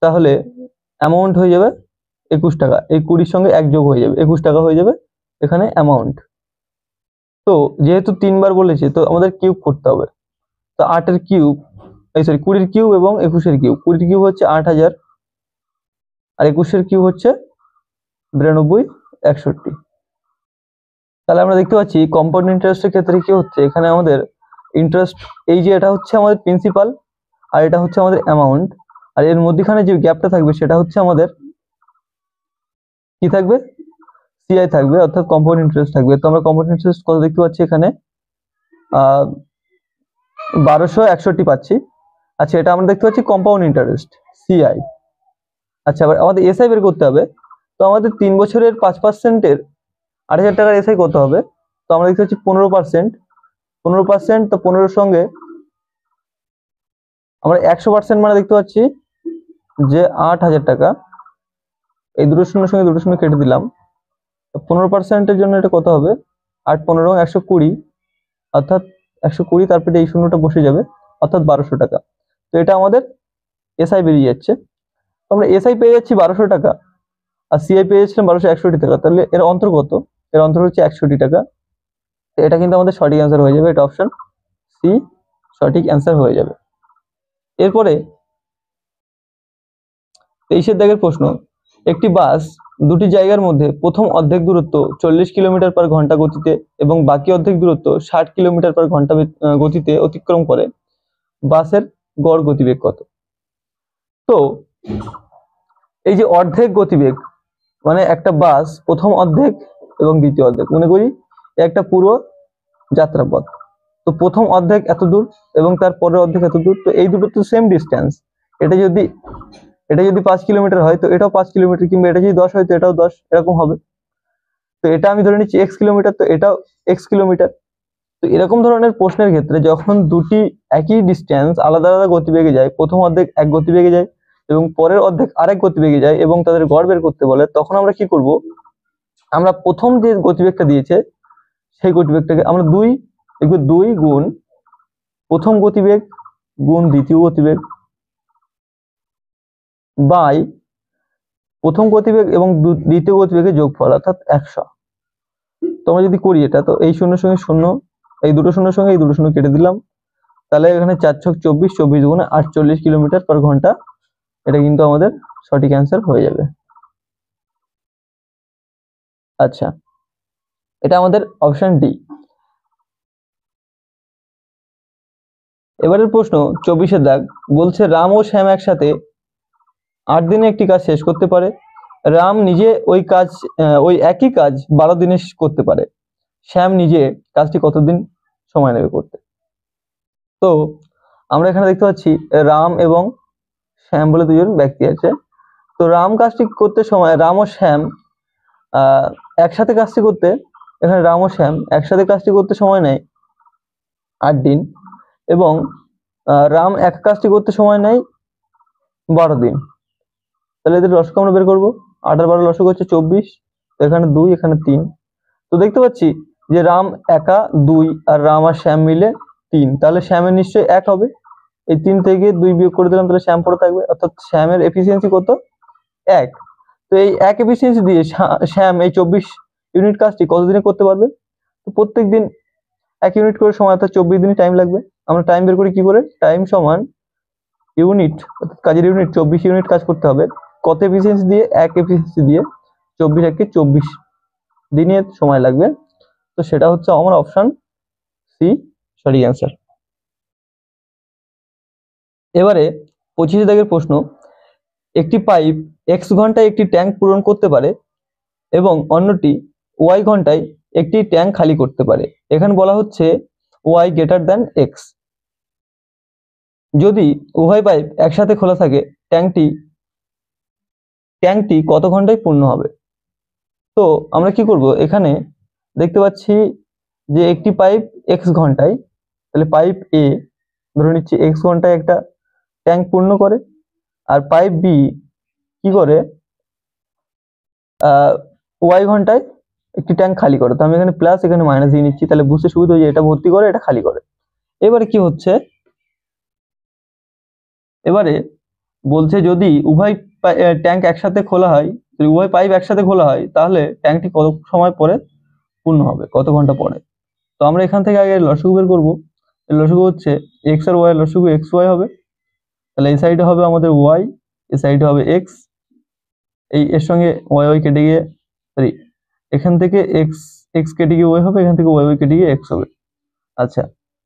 তাহলে অ্যামাউন্ট হয়ে যাবে 21 টাকা। এই 20-র সঙ্গে 1 যোগ হয়ে যাবে, 21 টাকা হয়ে যাবে এখানে অ্যামাউন্ট। তো যেহেতু 3 বার বলেছে তো আমাদের কিউব করতে হবে। তো 8-এর কিউব, 20-এর কিউব এবং 21-এর কিউব। 20-এর কিউব হচ্ছে 8,000 আর 21-এর কিউব হচ্ছে 9261। তাহলে আমরা দেখতে পাচ্ছি কম্পাউন্ড ইন্টারেস্টের ক্ষেত্রে কি হচ্ছে, এখানে আমাদের ইন্টারেস্ট, এই যে এটা হচ্ছে আমাদের প্রিন্সিপাল আর এটা হচ্ছে আমাদের অ্যামাউন্ট, আর এর মধ্যখানে যে গ্যাপটা থাকবে সেটা হচ্ছে আমাদের কি থাকবে, সিআই থাকবে, অর্থাৎ কম্পাউন্ড ইন্টারেস্ট থাকবে। তো আমরা কম্পাউন্ড ইন্টারেস্ট কত দেখতে পাচ্ছি এখানে 1261 পাচ্ছি। আচ্ছা, এটা আমরা দেখতে পাচ্ছি কম্পাউন্ড ইন্টারেস্ট সিআই। আচ্ছা, আবার আমাদের এসআই বের করতে হবে। আমাদের 3 বছরের 5%-এর 8,000 টাকার এসআই কত হবে? তো আমরা দেখতে পাচ্ছি 15%, 15%, তো 15 সঙ্গে আমরা 100% মানে দেখতে পাচ্ছি যে 8,000 টাকা। এই দুটো শূন্যের সঙ্গে দুটো শূন্য কেটে দিলাম। 15%-এর জন্য এটা কত হবে? 8 15 120, অর্থাৎ 120, তারপরে এই শূন্যটা বসে যাবে, অর্থাৎ 1200 টাকা। তো এটা আমাদের এসআই বেরিয়ে যাচ্ছে। তো আমরা এসআই পেয়ে যাচ্ছি 1200 টাকা, আর সিআই পেয়ে যাচ্ছিলাম 1261 টাকা। তাহলে এর অন্তর কত? এর অন্তর হচ্ছে 61 টাকা। এটা কিন্তু আমাদের সঠিক অ্যান্সার হয়ে যাবে, এটা অপশন সি সঠিক অ্যান্সার হয়ে যাবে। এরপরে 23-এর দাগের প্রশ্ন, একটি বাস দুটি জায়গার মধ্যে প্রথম অর্ধেক দূরত্ব 40 কিলোমিটার/ঘন্টা গতিতে এবং বাকি অর্ধেক দূরত্ব 60 কিলোমিটার/ঘন্টা গতিতে অতিক্রম করে, বাসের গড় গতিবেগ কত? তো এই যে অর্ধেক গতিবেগ মানে একটা বাস প্রথম অর্ধেক এবং দ্বিতীয় অর্ধেক, মনে করি একটা পুরো যাত্রাপথ। তো প্রথম অর্ধেক এত দূর এবং তার পরের অর্ধেক এত দূর, তো এই দুটো তো সেম ডিস্টেন্স। এটা যদি 5 কিলোমিটার হয় তো এটাও 5 কিলোমিটার, কিংবা এটা যদি 10 হয় তো এটাও 10, এরকম হবে। তো এটা আমি ধরে নিচ্ছি x কিলোমিটার, তো এটাও x কিলোমিটার। তো এরকম ধরনের প্রশ্নের ক্ষেত্রে যখন দুটি একই ডিস্টেন্স আলাদা আলাদা গতিবেগে যায়, প্রথম অর্ধেক এক গতিবেগে যায় এবং পরের অর্ধেক আরেক গতিবেগে যায় এবং তাদের গড় বের করতে বলে, তখন আমরা কি করব? আমরা প্রথম যে গতিবেগটা দিয়েছে সেই গতিবেগটাকে আমরা 2 গুণ প্রথম গতিবেগ গুণ দ্বিতীয় গতিবেগ বাই প্রথম গতিবেগ এবং দ্বিতীয় গতিবেগের যোগফল, অর্থাৎ 100। তো আমরা যদি করি এটা, তো এই শূন্যের সঙ্গে শূন্য, এই দুটো শূন্যের সঙ্গে এই দুটো শূন্য কেটে দিলাম। তাহলে এখানে 4 ছক 24, 24 গুণে 48 কিলোমিটার/ঘন্টা। এটা কিন্তু আমাদের সঠিক অ্যান্সার হয়ে যাবে। আচ্ছা, এটা আমাদের অপশন ডি। এবারের প্রশ্ন 24-এর দাগ বলছে, রাম ও শ্যাম একসাথে 8 দিনে একটি কাজ শেষ করতে পারে। রাম নিজে ওই একই কাজ 12 দিনে করতে পারে। শ্যাম নিজে কাজটি কতদিন সময় নেবে করতে? তো আমরা এখানে দেখতে পাচ্ছি রাম এবং শ্যাম বলে দুজন ব্যক্তি আছে। তো রাম ও শ্যাম একসাথে কাজটি করতে, এখানে রাম ও শ্যাম একসাথে কাজটি করতে সময় নেয় 8 দিন, এবং রাম এক কাজটি করতে সময় নেয় 12 দিন। তাহলে এদের লসক আমরা বের করবো। 8 আর 12 লসক হচ্ছে 24, এখানে 2, এখানে 3। তো দেখতে পাচ্ছি যে রাম একা 2 আর রাম আর শ্যাম মিলে 3, তাহলে শ্যামের নিশ্চয়ই 1 হবে। এই 3 থেকে 2 বিয়োগ করে দিলাম, তাহলে শ্যাম পড়ে থাকবে, অর্থাৎ শ্যামের এফিসিয়েন্সি কত? 1। তো এই 1 এফিসিয়েন্সি দিয়ে শ্যাম এই 24 ইউনিট কাজটি কতদিনে করতে পারবে? তো প্রত্যেক দিন 1 ইউনিট করে সময়, অর্থাৎ 24 দিনই টাইম লাগবে। আমরা টাইম বের করি কি করে? টাইম সমান ইউনিট, অর্থাৎ কাজের ইউনিট 24 ইউনিট কাজ করতে হবে কত এফিসিয়েন্সি দিয়ে? 1 এফিসিয়েন্সি দিয়ে। 24 একে 24 দিনে সময় লাগবে। তো সেটা হচ্ছে আমার অপশন সি সঠিক অ্যান্সার। এবারে 25 দাগের প্রশ্ন, একটি পাইপ x ঘন্টায় একটি ট্যাঙ্ক পূরণ করতে পারে এবং অন্যটি y ঘন্টায় একটি ট্যাঙ্ক খালি করতে পারে। এখানে বলা হচ্ছে y গ্রেটার দ্যান x। যদি উভয় পাইপ একসাথে খোলা থাকে, ট্যাঙ্কটি কত ঘন্টায় পূর্ণ হবে? তো আমরা কি করব? এখানে দেখতে পাচ্ছি যে একটি পাইপ x ঘন্টায়, তাহলে পাইপ এ ধরে নিচ্ছি x ঘন্টায় একটা ট্যাঙ্ক পূর্ণ করে, আর পাইপ বি কি করে? y ঘন্টায় একটি ট্যাঙ্ক খালি করে। তো আমি এখানে প্লাস এখানে মাইনাস দিয়ে নিচ্ছি, তাহলে বুঝতে সুবিধা হয়ে যায়, এটা ভর্তি করে এটা খালি করে। এবারে কি হচ্ছে? এবারে বলছে যদি উভয় ট্যাঙ্ক একসাথে খোলা হয়, যদি উভয় পাইপ একসাথে খোলা হয়, তাহলে ট্যাঙ্কটি কত সময় পরে পূর্ণ হবে, কত ঘন্টা পরে? তো আমরা এখান থেকে আগে লসগু বের করবো। লসগু হচ্ছে x আর y এর লসগু xy হবে, তাহলে এই সাইডে হবে আমাদের y, এই সাইডে হবে x, এই এর সঙ্গে y কেটে গিয়ে সরি এখান থেকে x কেটে গিয়ে y হবে, এখান থেকে y কেটে গিয়ে x হবে। আচ্ছা,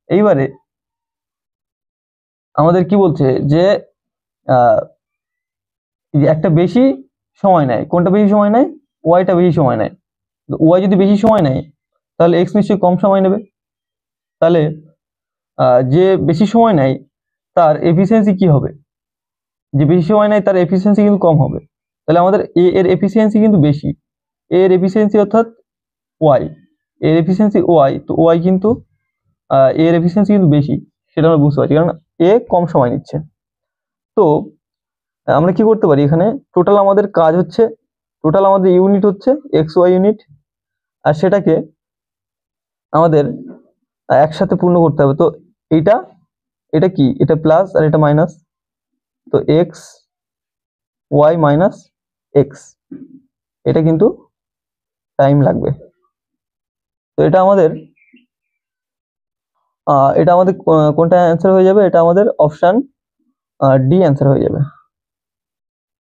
এইবারে আমাদের কি বলছে যে একটা বেশি সময় নেয়, কোনটা বেশি সময় নেয়? ওয়াইটা বেশি সময় নেয়। ওয়াই যদি বেশি সময় নেয় তাহলে এক্স নিশ্চয়ই কম সময় নেবে। তাহলে যে বেশি সময় নেয় তার এফিসিয়েন্সি কি হবে? যে বেশি সময় নেয় তার এফিসিয়েন্সি কিন্তু কম হবে। তাহলে আমাদের এ এর এফিসিয়েন্সি কিন্তু বেশি, এ এর এফিসিয়েন্সি অর্থাৎ ওয়াই, এর এফিসিয়েন্সি ওয়াই, তো ওয়াই কিন্তু এ এর এফিসিয়েন্সি কিন্তু বেশি, সেটা আমরা বুঝতে পারছি কারণ এ কম সময় নিচ্ছে। তো আমরা কি করতে পারি, এখানে টোটাল আমাদের কাজ হচ্ছে, টোটাল আমাদের ইউনিট হচ্ছে এক্স ওয়াই ইউনিট, আর সেটাকে আমাদের একসাথে পূর্ণ করতে হবে। তো এটা এটা কি, এটা প্লাস আর এটা মাইনাস, তো এক্স ওয়াই মাইনাস এক্স, এটা কিন্তু টাইম লাগবে। তো এটা আমাদের কোনটা অ্যান্সার হয়ে যাবে, এটা আমাদের অপশন ডি অ্যান্সার হয়ে যাবে।